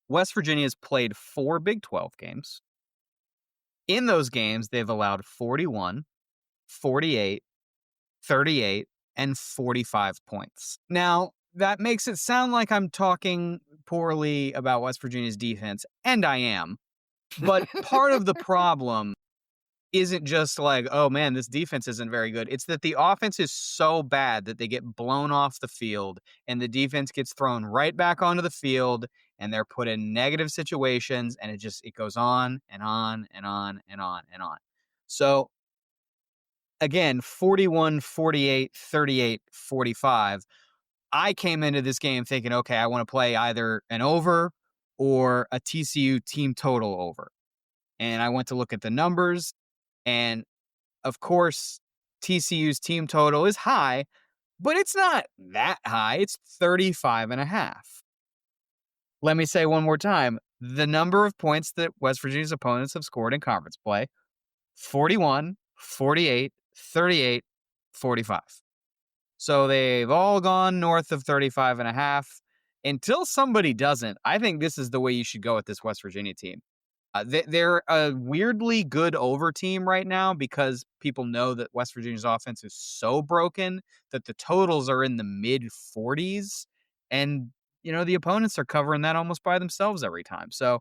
Speaker 5: West Virginia has played 4 Big 12 games. In those games, they've allowed 41, 48, 38, and 45 points. Now, that makes it sound like I'm talking poorly about West Virginia's defense, and I am. But part of the problem isn't just like, oh man, this defense isn't very good. It's that the offense is so bad that they get blown off the field and the defense gets thrown right back onto the field and they're put in negative situations and it goes on and on and on and on and on. So again, 41, 48, 38, 45. I came into this game thinking, okay, I want to play either an over or a TCU team total over. And I went to look at the numbers. And of course, TCU's team total is high, but it's not that high. It's 35.5. Let me say one more time. The number of points that West Virginia's opponents have scored in conference play, 41, 48, 38, 45. So they've all gone north of 35.5. Until somebody doesn't, I think this is the way you should go with this West Virginia team. They're a weirdly good over team right now because people know that West Virginia's offense is so broken that the totals are in the mid 40s. And, the opponents are covering that almost by themselves every time. So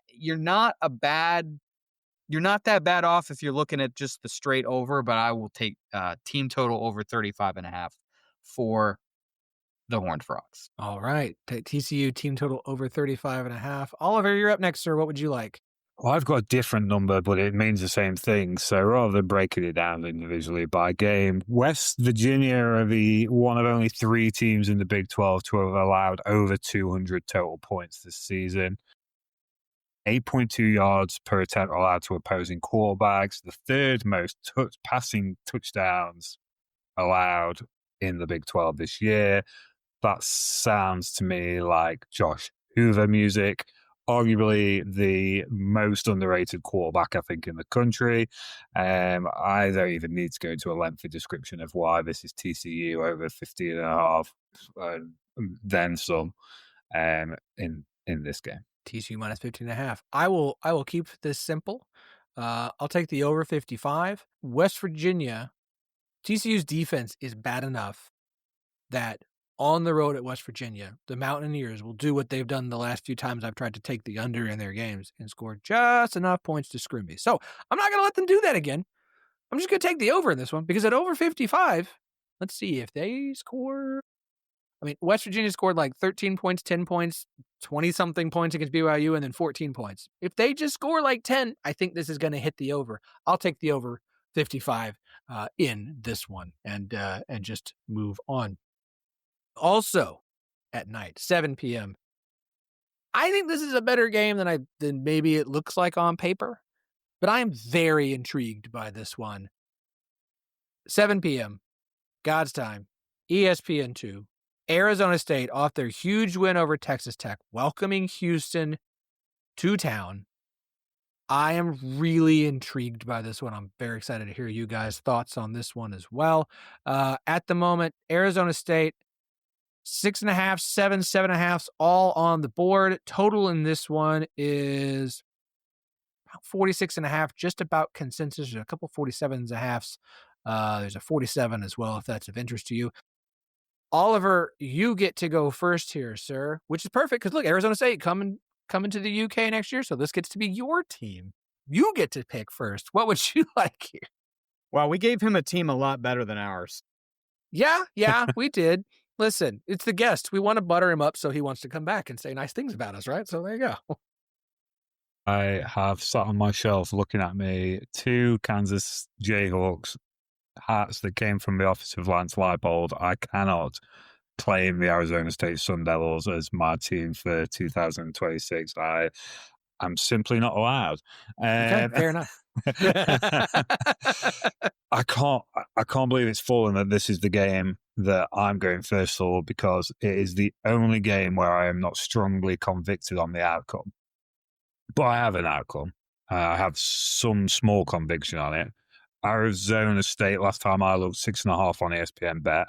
Speaker 5: you're not that bad off if you're looking at just the straight over, but I will take team total over 35.5 for the Horned Frogs.
Speaker 1: All right. TCU team total over 35.5. Oliver, you're up next, sir. What would you like?
Speaker 4: Well, I've got a different number, but it means the same thing. So rather than breaking it down individually by game, West Virginia are one of only 3 teams in the Big 12 to have allowed over 200 total points this season. 8.2 yards per attempt allowed to opposing quarterbacks, the 3rd most passing touchdowns allowed in the Big 12 this year. That sounds to me like Josh Hoover music, arguably the most underrated quarterback, I think, in the country. I don't even need to go into a lengthy description of why this is TCU over 15.5, then some in this game.
Speaker 1: TCU minus 15.5. I will keep this simple. I'll take the over 55. West Virginia, TCU's defense is bad enough that on the road at West Virginia, the Mountaineers will do what they've done the last few times I've tried to take the under in their games and score just enough points to screw me. So I'm not going to let them do that again. I'm just going to take the over in this one because at over 55, let's see if they score. West Virginia scored like 13 points, 10 points, 20-something points against BYU, and then 14 points. If they just score like 10, I think this is going to hit the over. I'll take the over 55 in this one and just move on. Also, at night, 7 p.m. I think this is a better game than maybe it looks like on paper, but I am very intrigued by this one. 7 p.m. God's time, ESPN2. Arizona State off their huge win over Texas Tech, welcoming Houston to town. I am really intrigued by this one. I'm very excited to hear you guys' thoughts on this one as well. At the moment, Arizona State, 6.5, 7, 7.5, all on the board. Total in this one is about 46.5, just about consensus. There's a couple 47.5s. There's a 47 as well, if that's of interest to you. Oliver, you get to go first here, sir, which is perfect because, look, Arizona State coming to the UK next year, so this gets to be your team. You get to pick first. What would you like here?
Speaker 5: Well, we gave him a team a lot better than ours.
Speaker 1: Yeah, we did. Listen, it's the guest. We want to butter him up so he wants to come back and say nice things about us, right? So there you go.
Speaker 4: I have sat on my shelf looking at me 2 Kansas Jayhawks hats that came from the office of Lance Leipold. I cannot claim the Arizona State Sun Devils as my team for 2026. I'm simply not allowed.
Speaker 1: Okay, fair enough.
Speaker 4: I can't believe it's fallen that this is the game that I'm going first for because it is the only game where I am not strongly convicted on the outcome. But I have an outcome. I have some small conviction on it. Arizona State, last time I looked, 6.5 on ESPN Bet.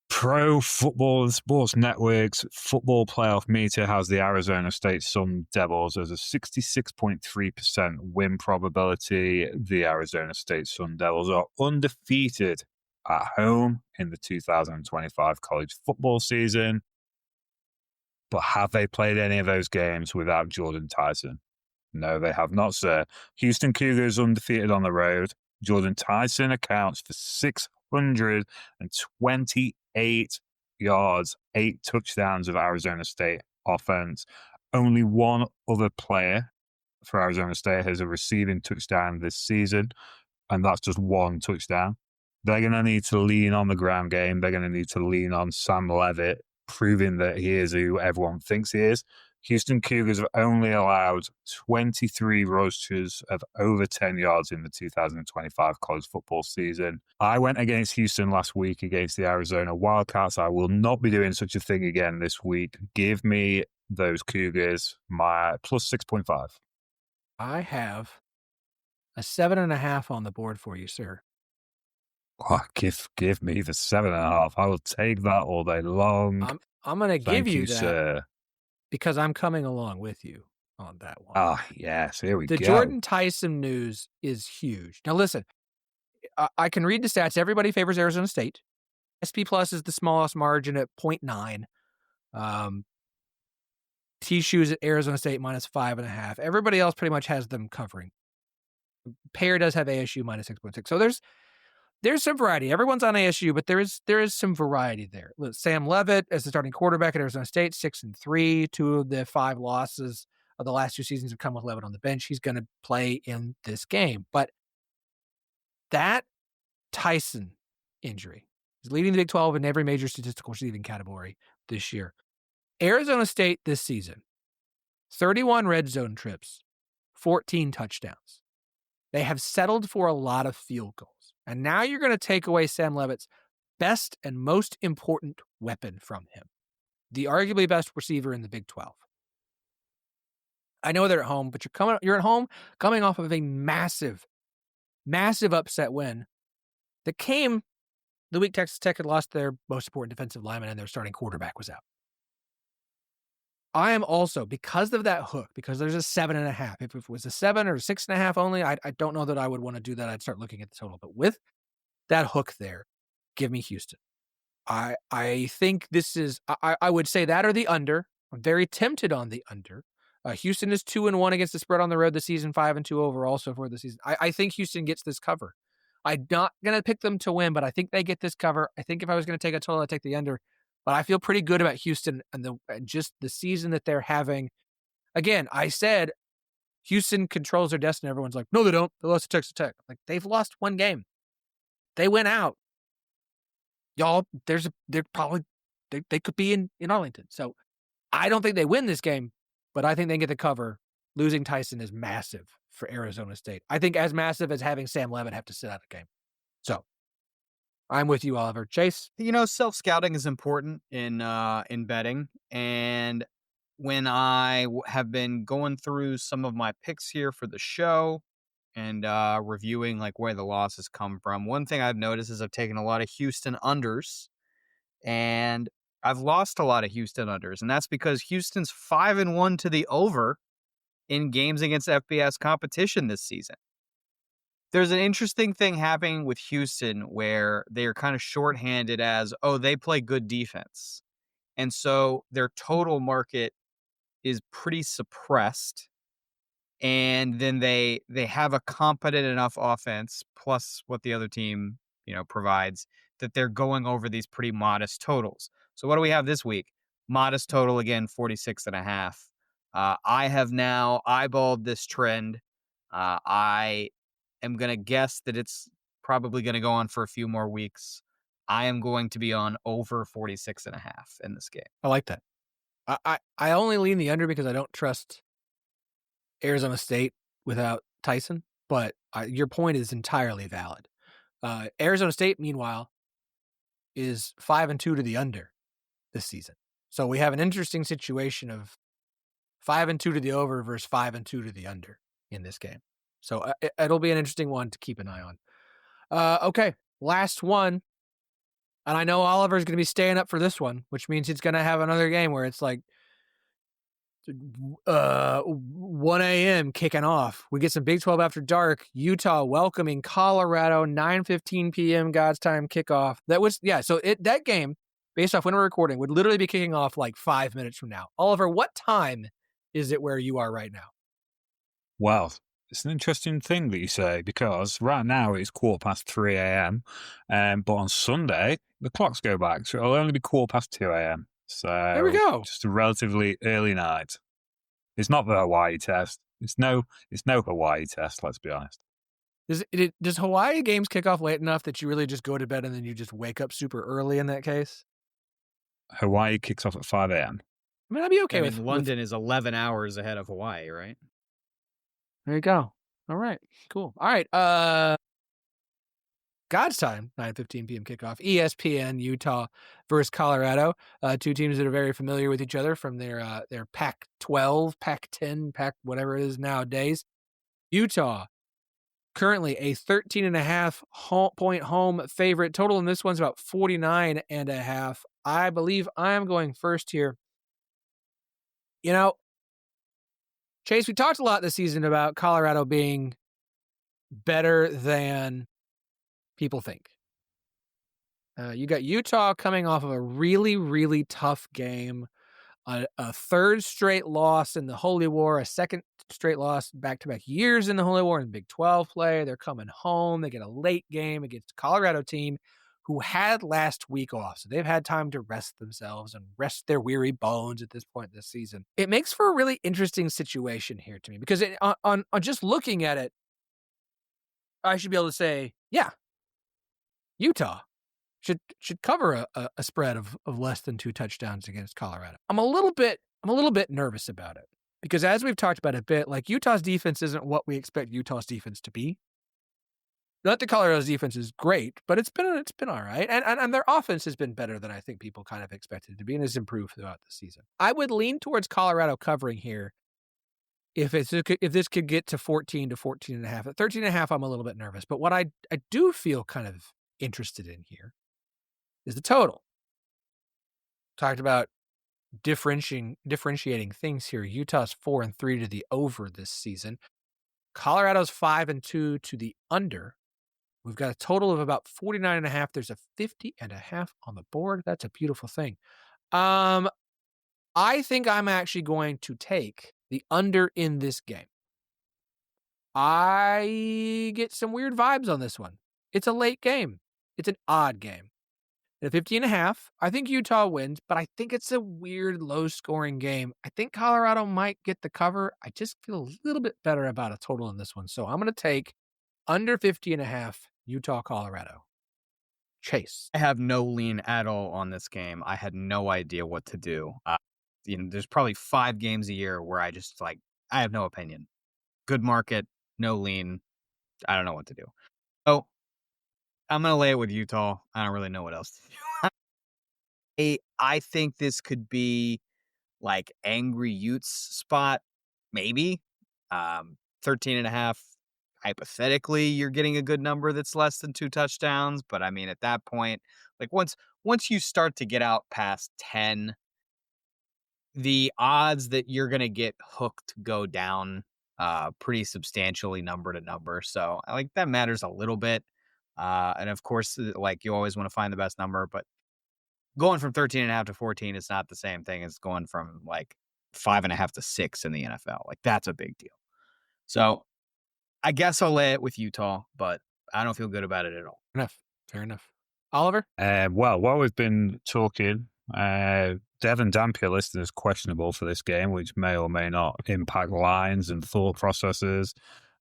Speaker 4: Pro Football and Sports Network's football playoff meter has the Arizona State Sun Devils as a 66.3% win probability. The Arizona State Sun Devils are undefeated at home in the 2025 college football season. But have they played any of those games without Jordan Tyson? No, they have not, sir. Houston Cougars undefeated on the road. Jordan Tyson accounts for 628 yards, 8 touchdowns of Arizona State offense. Only one other player for Arizona State has a receiving touchdown this season, and that's just one touchdown. They're going to need to lean on the ground game. They're going to need to lean on Sam Levitt, proving that he is who everyone thinks he is. Houston Cougars have only allowed 23 rushers of over 10 yards in the 2025 college football season. I went against Houston last week against the Arizona Wildcats. I will not be doing such a thing again this week. Give me those Cougars, my plus 6.5.
Speaker 1: I have a 7.5 on the board for you, sir.
Speaker 4: Oh, give me the 7.5. I will take that all day long.
Speaker 1: I'm going to give you that,
Speaker 4: sir,
Speaker 1: because I'm coming along with you on that one.
Speaker 4: Ah, yes, here we go.
Speaker 1: The Jordan Tyson news is huge. Now, listen, I can read the stats. Everybody favors Arizona State. SP Plus is the smallest margin at 0.9. T-Shoes at Arizona State minus 5.5. Everybody else pretty much has them covering. Payer does have ASU minus 6.6. So there's some variety. Everyone's on ASU, but there is some variety there. Sam Levitt as the starting quarterback at Arizona State, 6-3. 2 of the 5 losses of the last 2 seasons have come with Levitt on the bench. He's going to play in this game. But that Tyson injury is leading the Big 12 in every major statistical receiving category this year. Arizona State this season, 31 red zone trips, 14 touchdowns. They have settled for a lot of field goals. And now you're going to take away Sam Levitt's best and most important weapon from him, the arguably best receiver in the Big 12. I know they're at home, but you're at home coming off of a massive, massive upset win that came the week Texas Tech had lost their most important defensive lineman and their starting quarterback was out. I am also, because of that hook, because there's a 7.5. If it was a 7 or 6.5 only, I don't know that I would want to do that. I'd start looking at the total. But with that hook there, give me Houston. I think this is, I would say that or the under. I'm very tempted on the under. Houston is 2-1 against the spread on the road this season, 5-2 overall so far this season. I think Houston gets this cover. I'm not going to pick them to win, but I think they get this cover. I think if I was going to take a total, I'd take the under. But I feel pretty good about Houston and just the season that they're having. Again, I said Houston controls their destiny. Everyone's like, no, they don't. They lost to Texas Tech. Like, they've lost one game. They went out. Y'all, they're probably, they could be in Arlington. So I don't think they win this game, but I think they can get the cover. Losing Tyson is massive for Arizona State. I think as massive as having Sam Levitt have to sit out a game. So I'm with you, Oliver. Chase?
Speaker 5: Self-scouting is important in betting. And when I have been going through some of my picks here for the show and reviewing like where the losses come from, one thing I've noticed is I've taken a lot of Houston unders and I've lost a lot of Houston unders. And that's because Houston's 5-1 to the over in games against FBS competition this season. There's an interesting thing happening with Houston where they are kind of shorthanded as, they play good defense. And so their total market is pretty suppressed. And then they have a competent enough offense plus what the other team, provides that they're going over these pretty modest totals. So what do we have this week? Modest total again, 46.5. I have now eyeballed this trend. I am going to guess that it's probably going to go on for a few more weeks. I am going to be on over 46.5 in this game.
Speaker 1: I like that. I only lean the under because I don't trust Arizona State without Tyson, but your point is entirely valid. Arizona State, meanwhile, is 5-2 to the under this season. So we have an interesting situation of 5-2 to the over versus 5-2 to the under in this game. So it'll be an interesting one to keep an eye on. Okay, last one. And I know Oliver's going to be staying up for this one, which means he's going to have another game where it's like 1 a.m. kicking off. We get some Big 12 after dark. Utah welcoming Colorado, 9:15 p.m. God's time kickoff. So that game, based off when we're recording, would literally be kicking off like 5 minutes from now. Oliver, what time is it where you are right now?
Speaker 4: Well, it's an interesting thing that you say, because right now it's 3:15 a.m. But on Sunday, the clocks go back, so it'll only be 2:15 a.m. So
Speaker 1: there we go.
Speaker 4: Just a relatively early night. It's not the Hawaii test. It's no Hawaii test, let's be honest.
Speaker 1: Does Hawaii games kick off late enough that you really just go to bed and then you just wake up super early in that case?
Speaker 4: Hawaii kicks off at 5 a.m.
Speaker 1: I mean, I'd be okay with
Speaker 5: London is 11 hours ahead of Hawaii, right?
Speaker 1: There you go. All right, cool. All right, God's time, 9:15 p.m. kickoff. ESPN, Utah versus Colorado. Two teams that are very familiar with each other from their Pac-12, Pac-10, Pac whatever it is nowadays. Utah, currently a 13.5 point home favorite. Total in this one's about 49.5. I believe I am going first here. You know, Chase, we talked a lot this season about Colorado being better than people think. You got Utah coming off of a really, really tough game, a third straight loss in the Holy War, a second straight loss back-to-back years in the Holy War in Big 12 play. They're coming home. They get a late game against a Colorado team who had last week off. So they've had time to rest themselves and rest their weary bones at this point this season. It makes for a really interesting situation here to me, because on just looking at it, I should be able to say, yeah, Utah should cover a spread of less than 2 touchdowns against Colorado. I'm a little bit nervous about it, because as we've talked about a bit, like, Utah's defense isn't what we expect Utah's defense to be. Not that Colorado's defense is great, but it's been all right, and their offense has been better than I think people kind of expected it to be, and has improved throughout the season. I would lean towards Colorado covering here if this could get to 14 to 14.5. At 13.5, I'm a little bit nervous, but what I do feel kind of interested in here is the total. Talked about differentiating things here. Utah's 4-3 to the over this season. Colorado's 5-2 to the under. We've got a total of about 49.5. There's a 50.5 on the board. That's a beautiful thing. I think I'm actually going to take the under in this game. I get some weird vibes on this one. It's a late game. It's an odd game. At 50.5, I think Utah wins, but I think it's a weird, low-scoring game. I think Colorado might get the cover. I just feel a little bit better about a total in this one. So I'm going to take under 50.5, Utah, Colorado. Chase.
Speaker 5: I have no lean at all on this game. I had no idea what to do. There's probably 5 games a year where I just, I have no opinion. Good market, no lean. I don't know what to do. So I'm going to lay it with Utah. I don't really know what else to do. I think this could be like Angry Utes spot, maybe. 13.5. Hypothetically, you're getting a good number that's less than 2 touchdowns. But I mean, at that point, once you start to get out past 10, the odds that you're going to get hooked go down pretty substantially number to number. So that matters a little bit. And of course, you always want to find the best number, but going from 13.5 to 14 is not the same thing as going from 5.5 to 6 in the NFL. That's a big deal. So I guess I'll lay it with Utah, but I don't feel good about it at all.
Speaker 1: Fair enough. Oliver?
Speaker 4: Well, while we've been talking, Devin Dampier listed as questionable for this game, which may or may not impact lines and thought processes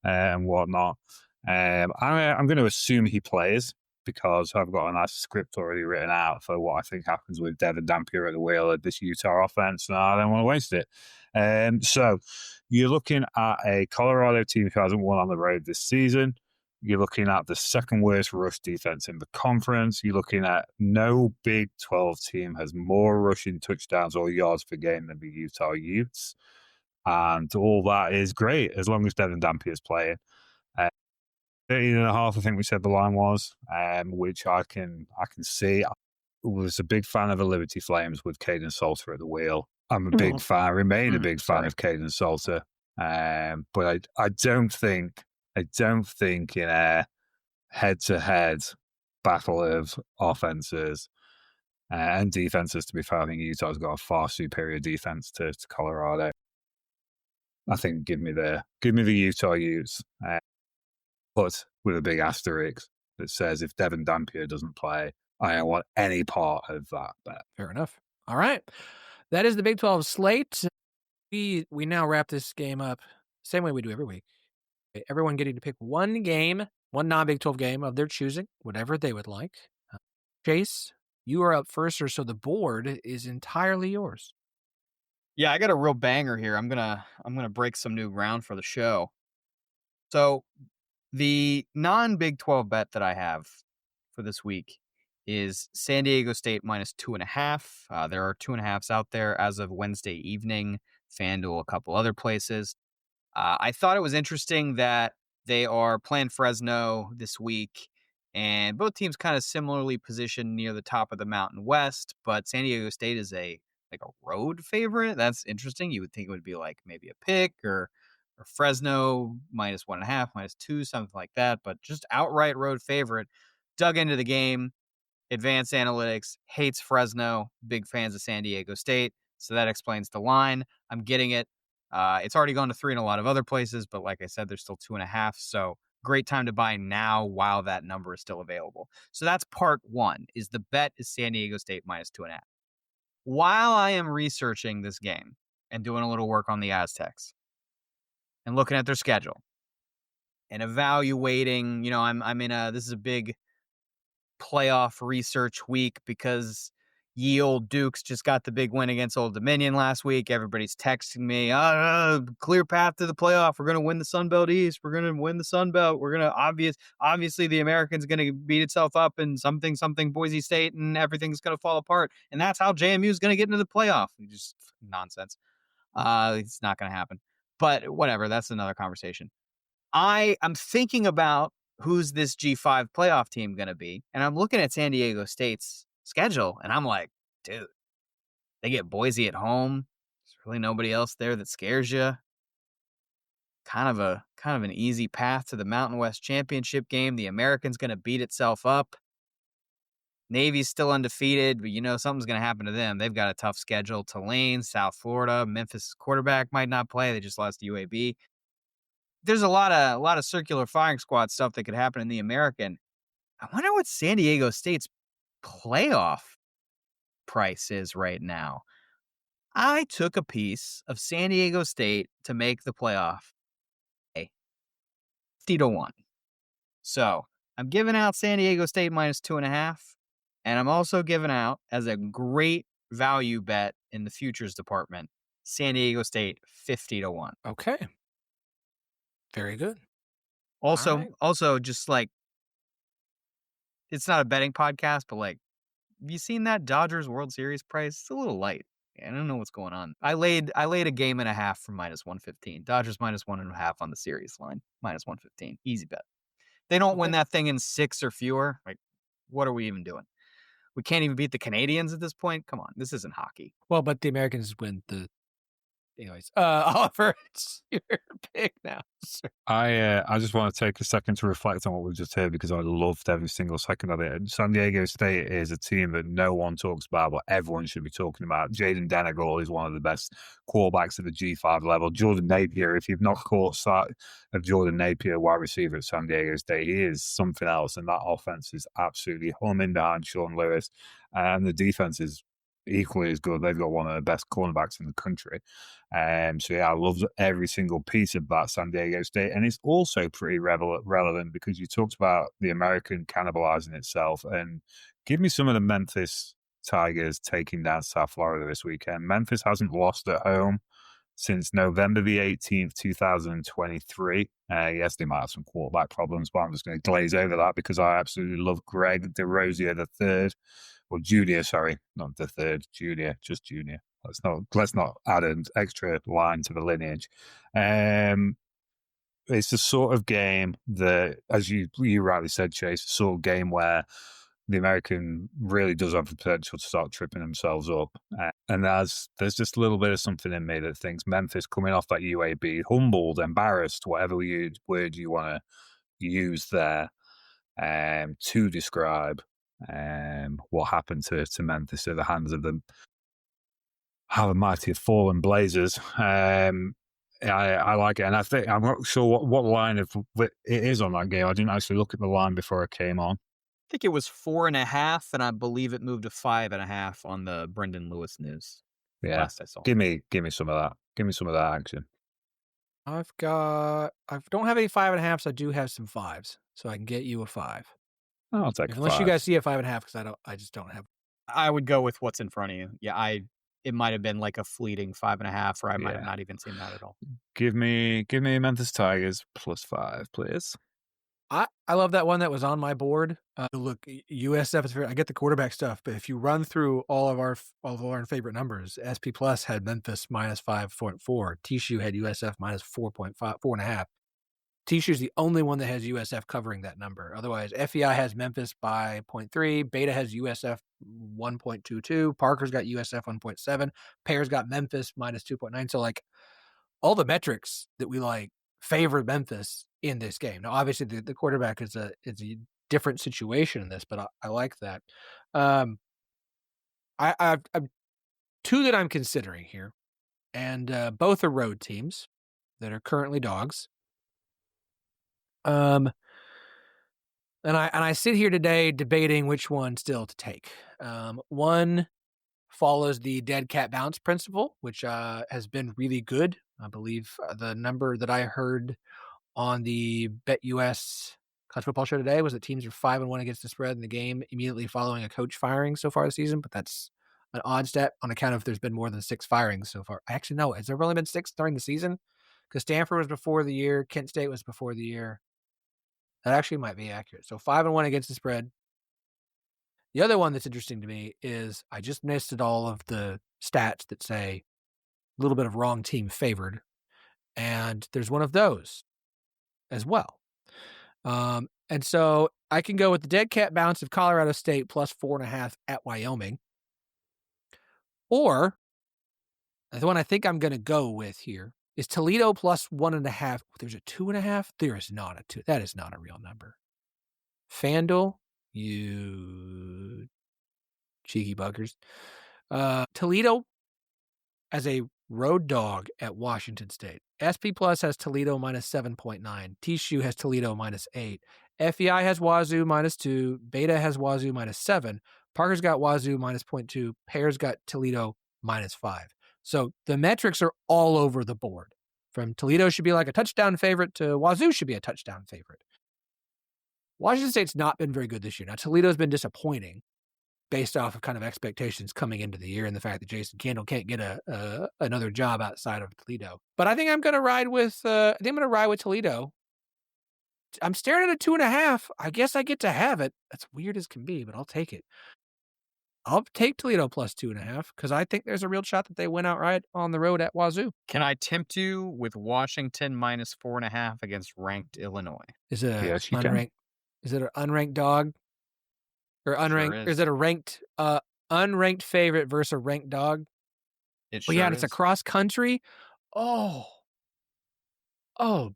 Speaker 4: and whatnot. I'm going to assume he plays, because I've got a nice script already written out for what I think happens with Devin Dampier at the wheel of this Utah offense, and I don't want to waste it. So you're looking at a Colorado team who hasn't won on the road this season. You're looking at the second worst rush defense in the conference. You're looking at no Big 12 team has more rushing touchdowns or yards per game than the Utah Utes. And all that is great as long as Devin Dampier is playing. 13.5, I think we said the line was, which I can see. I was a big fan of the Liberty Flames with Caden Salter at the wheel. I'm a big fan, remain a big fan of Caden Salter. But I don't think in a head-to-head battle of offenses and defenses, to be fair, I think Utah's got a far superior defense to Colorado. I think give me the Utah Utes, but with a big asterisk that says if Devin Dampier doesn't play, I don't want any part of that bet.
Speaker 1: Fair enough. All right. That is the Big 12 slate. We now wrap this game up same way we do every week. Everyone getting to pick one game, one non-Big 12 game of their choosing, whatever they would like. Chase, you are up first, so the board is entirely yours.
Speaker 5: Yeah, I got a real banger here. I'm gonna break some new ground for the show. So the non-Big 12 bet that I have for this week is San Diego State minus 2.5. There are 2.5s out there as of Wednesday evening. FanDuel, a couple other places. I thought it was interesting that they are playing Fresno this week, and both teams kind of similarly positioned near the top of the Mountain West, but San Diego State is a road favorite. That's interesting. You would think it would be like maybe a pick or Fresno minus 1.5, minus 2, something like that, but just outright road favorite. Dug into the game. Advanced Analytics hates Fresno. Big fans of San Diego State. So that explains the line. I'm getting it. It's already gone to 3 in a lot of other places, but like I said, there's still 2.5. So great time to buy now while that number is still available. So that's part one, is the bet is San Diego State minus 2.5. While I am researching this game and doing a little work on the Aztecs and looking at their schedule and evaluating, this is a big playoff research week because ye old Dukes just got the big win against Old Dominion last week. Everybody's texting me, clear path to the playoff. We're going to win the Sun Belt East. We're going to win the Sun Belt. We're going to obviously the American's going to beat itself up in something Boise State, and everything's going to fall apart. And that's how JMU is going to get into the playoff. Just nonsense. It's not going to happen. But whatever, that's another conversation. I'm thinking about who's this G5 playoff team going to be, and I'm looking at San Diego State's schedule, and I'm like, dude, they get Boise at home. There's really nobody else there that scares you. Kind of an easy path to the Mountain West Championship game. The American's going to beat itself up. Navy's still undefeated, but something's going to happen to them. They've got a tough schedule. Tulane, South Florida, Memphis quarterback might not play. They just lost to UAB. There's a lot of circular firing squad stuff that could happen in the American. I wonder what San Diego State's playoff price is right now. I took a piece of San Diego State to make the playoff 50-1. So I'm giving out San Diego State minus 2.5, and I'm also giving out, as a great value bet in the futures department, San Diego State 50-1.
Speaker 1: Okay. Very good.
Speaker 5: Also, just like, it's not a betting podcast, but like, have you seen that Dodgers World Series price? It's a little light. I don't know what's going on. I laid a game and a half for minus 115. Dodgers minus 1.5 on the series line. Minus 115. Easy bet. They don't win that thing in 6 or fewer. Like, what are we even doing? We can't even beat the Canadians at this point. Come on. This isn't hockey.
Speaker 1: Well, but the Americans win the... Anyways, Oliver, it's your pick now, sir.
Speaker 4: I just want to take a second to reflect on what we've just heard, because I loved every single second of it. San Diego State is a team that no one talks about, but everyone should be talking about. Jaden Denegal is one of the best quarterbacks at the G5 level. Jordan Napier, if you've not caught sight of Jordan Napier, wide receiver at San Diego State, he is something else, and that offense is absolutely humming behind Sean Lewis, and the defense is equally as good. They've got one of the best cornerbacks in the country. So yeah, I love every single piece of that San Diego State. And it's also pretty relevant because you talked about the American cannibalizing itself, and give me some of the Memphis Tigers taking down South Florida this weekend. Memphis hasn't lost at home since November the 18th, 2023. Yes, they might have some quarterback problems, but I'm just going to glaze over that because I absolutely love Greg DeRosier the third, or Junior, sorry, not the third, Junior, just Junior. Let's not add an extra line to the lineage. It's the sort of game that, as you rightly said, Chase, the sort of game where the American really does have the potential to start tripping themselves up. And there's just a little bit of something in me that thinks Memphis coming off that UAB, humbled, embarrassed, whatever word you want to use there, to describe what happened to Memphis at the hands of them. How the mighty have fallen Blazers. I like it, and I think I'm not sure what line of it is on that game. I didn't actually look at the line before I came on.
Speaker 5: I think it was 4.5, and I believe it moved to 5.5 on the Brendan Lewis news.
Speaker 4: Yeah,
Speaker 5: Last I saw.
Speaker 4: Give me some of that. Give me some of that action.
Speaker 1: I don't have any 5.5s. I do have some 5s, so I can get you a 5.
Speaker 4: I'll take
Speaker 1: Unless
Speaker 4: 5.
Speaker 1: you guys see a 5.5, because I just don't have.
Speaker 5: I would go with what's in front of you. Yeah, it might have been like a fleeting 5.5, or I might have not even seen that at all.
Speaker 4: Give me Memphis Tigers +5, please.
Speaker 1: I love that one that was on my board. Look, USF is I get the quarterback stuff, but if you run through all of our favorite numbers, SP Plus had Memphis -5.4, TSU had USF -4.5. TSU's the only one that has USF covering that number. Otherwise, FEI has Memphis by 0.3, Beta has USF 1.22, Parker's got USF 1.7, Pear's got Memphis -2.9. So like all the metrics that we like favor Memphis in this game. Now, obviously, the quarterback is a different situation in this, but I like that. I've two that I'm considering here, and both are road teams that are currently dogs. And I sit here today debating which one still to take. One follows the dead cat bounce principle, which has been really good. I believe the number that I heard on the BetUS college football show today was that teams are 5-1 against the spread in the game immediately following a coach firing so far this season, but that's an odd stat on account of there's been more than 6 firings so far. Actually, no, has there only been 6 during the season? Because Stanford was before the year, Kent State was before the year. That actually might be accurate. So 5-1 against the spread. The other one that's interesting to me is I just listed all of the stats that say a little bit of wrong team favored, and there's one of those as well. And so I can go with the dead cat bounce of Colorado State +4.5 at Wyoming. Or the one I think I'm going to go with here is Toledo +1.5. There's a 2.5. There is not a 2. That is not a real number. FanDuel, you cheeky buggers. Toledo as a road dog at Washington State. SP Plus has Toledo -7.9. TSU has Toledo -8. FEI has Wazoo -2. Beta has Wazoo -7. Parker's got Wazoo -0.2. Pear's got Toledo -5. So the metrics are all over the board. From Toledo should be like a touchdown favorite to Wazoo should be a touchdown favorite. Washington State's not been very good this year. Now, Toledo's been disappointing based off of kind of expectations coming into the year and the fact that Jason Candle can't get another job outside of Toledo. But I think I'm going to ride with Toledo. I'm staring at a 2.5. I guess I get to have it. That's weird as can be, but I'll take it. I'll take Toledo +2.5 because I think there's a real shot that they win outright on the road at Wazoo.
Speaker 5: Can I tempt you with Washington -4.5 against ranked Illinois?
Speaker 1: Is it
Speaker 4: Yes, you can.
Speaker 1: Is it an unranked dog? Or unranked?
Speaker 5: Sure
Speaker 1: Or is it a ranked unranked favorite versus a ranked dog?
Speaker 5: It
Speaker 1: Oh
Speaker 5: sure
Speaker 1: yeah, and
Speaker 5: is.
Speaker 1: it's a cross country. Oh,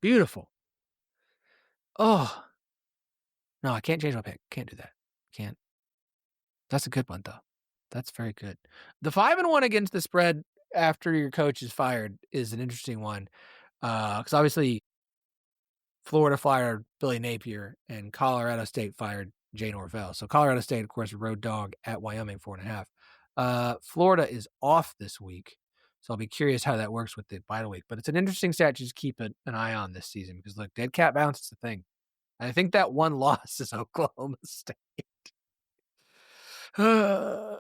Speaker 1: beautiful. Oh, no, I can't change my pick. Can't do that. Can't. That's a good one though. That's very good. The 5-1 against the spread after your coach is fired is an interesting one, because obviously Florida fired Billy Napier and Colorado State fired Jay Norvell. So Colorado State, of course, a road dog at Wyoming 4.5. Florida is off this week, so I'll be curious how that works with the bye week. But it's an interesting stat to just keep an eye on this season because look, dead cat bounce is the thing. And I think that one loss is Oklahoma State. I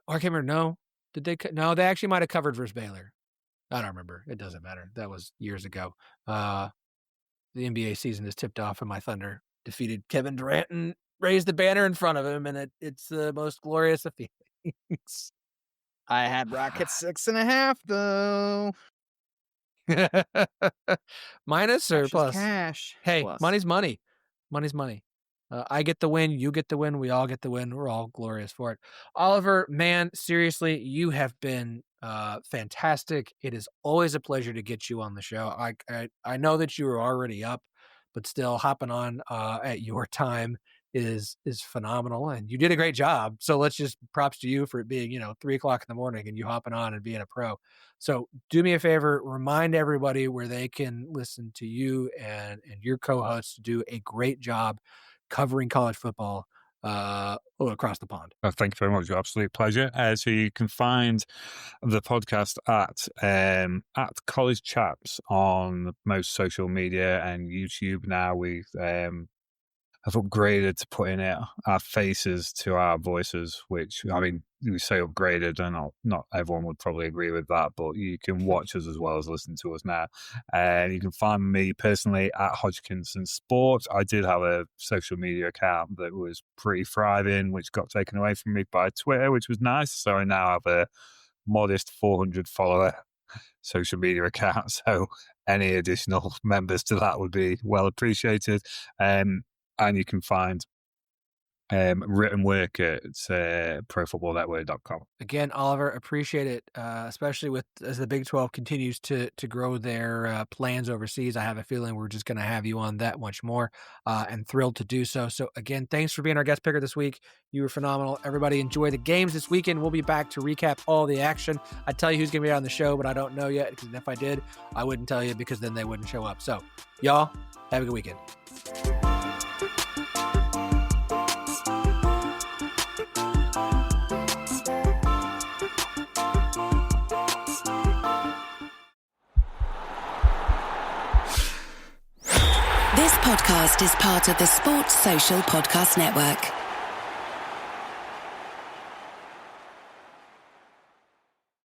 Speaker 1: can't remember. No, did they? No, they actually might have covered versus Baylor. I don't remember. It doesn't matter. That was years ago. The NBA season is tipped off, and my Thunder defeated Kevin Durant and raised the banner in front of him, and it's the most glorious of feelings.
Speaker 5: I had Rockets 6.5 though.
Speaker 1: Minus or
Speaker 5: Cash is
Speaker 1: plus?
Speaker 5: cash.
Speaker 1: Hey,
Speaker 5: Plus.
Speaker 1: money's money. Money's money. I get the win. You get the win. We all get the win. We're all glorious for it. Oliver, man, seriously, you have been fantastic. It is always a pleasure to get you on the show. I know that you were already up, but still hopping on at your time is phenomenal, and you did a great job. So let's just props to you for it being 3:00 in the morning and you hopping on and being a pro. So do me a favor, remind everybody where they can listen to you and your co-hosts do a great job covering college football across the pond.
Speaker 4: Thank you very much. Absolute pleasure. So you can find the podcast at College Chats on most social media and YouTube. Now we've have upgraded to putting our faces to our voices, which, I mean, we say upgraded, and not everyone would probably agree with that, but you can watch us as well as listen to us now. You can find me personally at Hodgkinson Sport. I did have a social media account that was pretty thriving, which got taken away from me by Twitter, which was nice. So I now have a modest 400 follower social media account. So any additional members to that would be well appreciated. And you can find written work at profootballnetwork.com.
Speaker 1: Again, Oliver, appreciate it, especially as the Big 12 continues to grow their plans overseas. I have a feeling we're just going to have you on that much more, and thrilled to do so. So again, thanks for being our guest picker this week. You were phenomenal. Everybody enjoy the games this weekend. We'll be back to recap all the action. I'd tell you who's going to be on the show, but I don't know yet, because if I did, I wouldn't tell you, because then they wouldn't show up. So y'all, have a good weekend.
Speaker 8: This podcast is part of the Sports Social Podcast Network.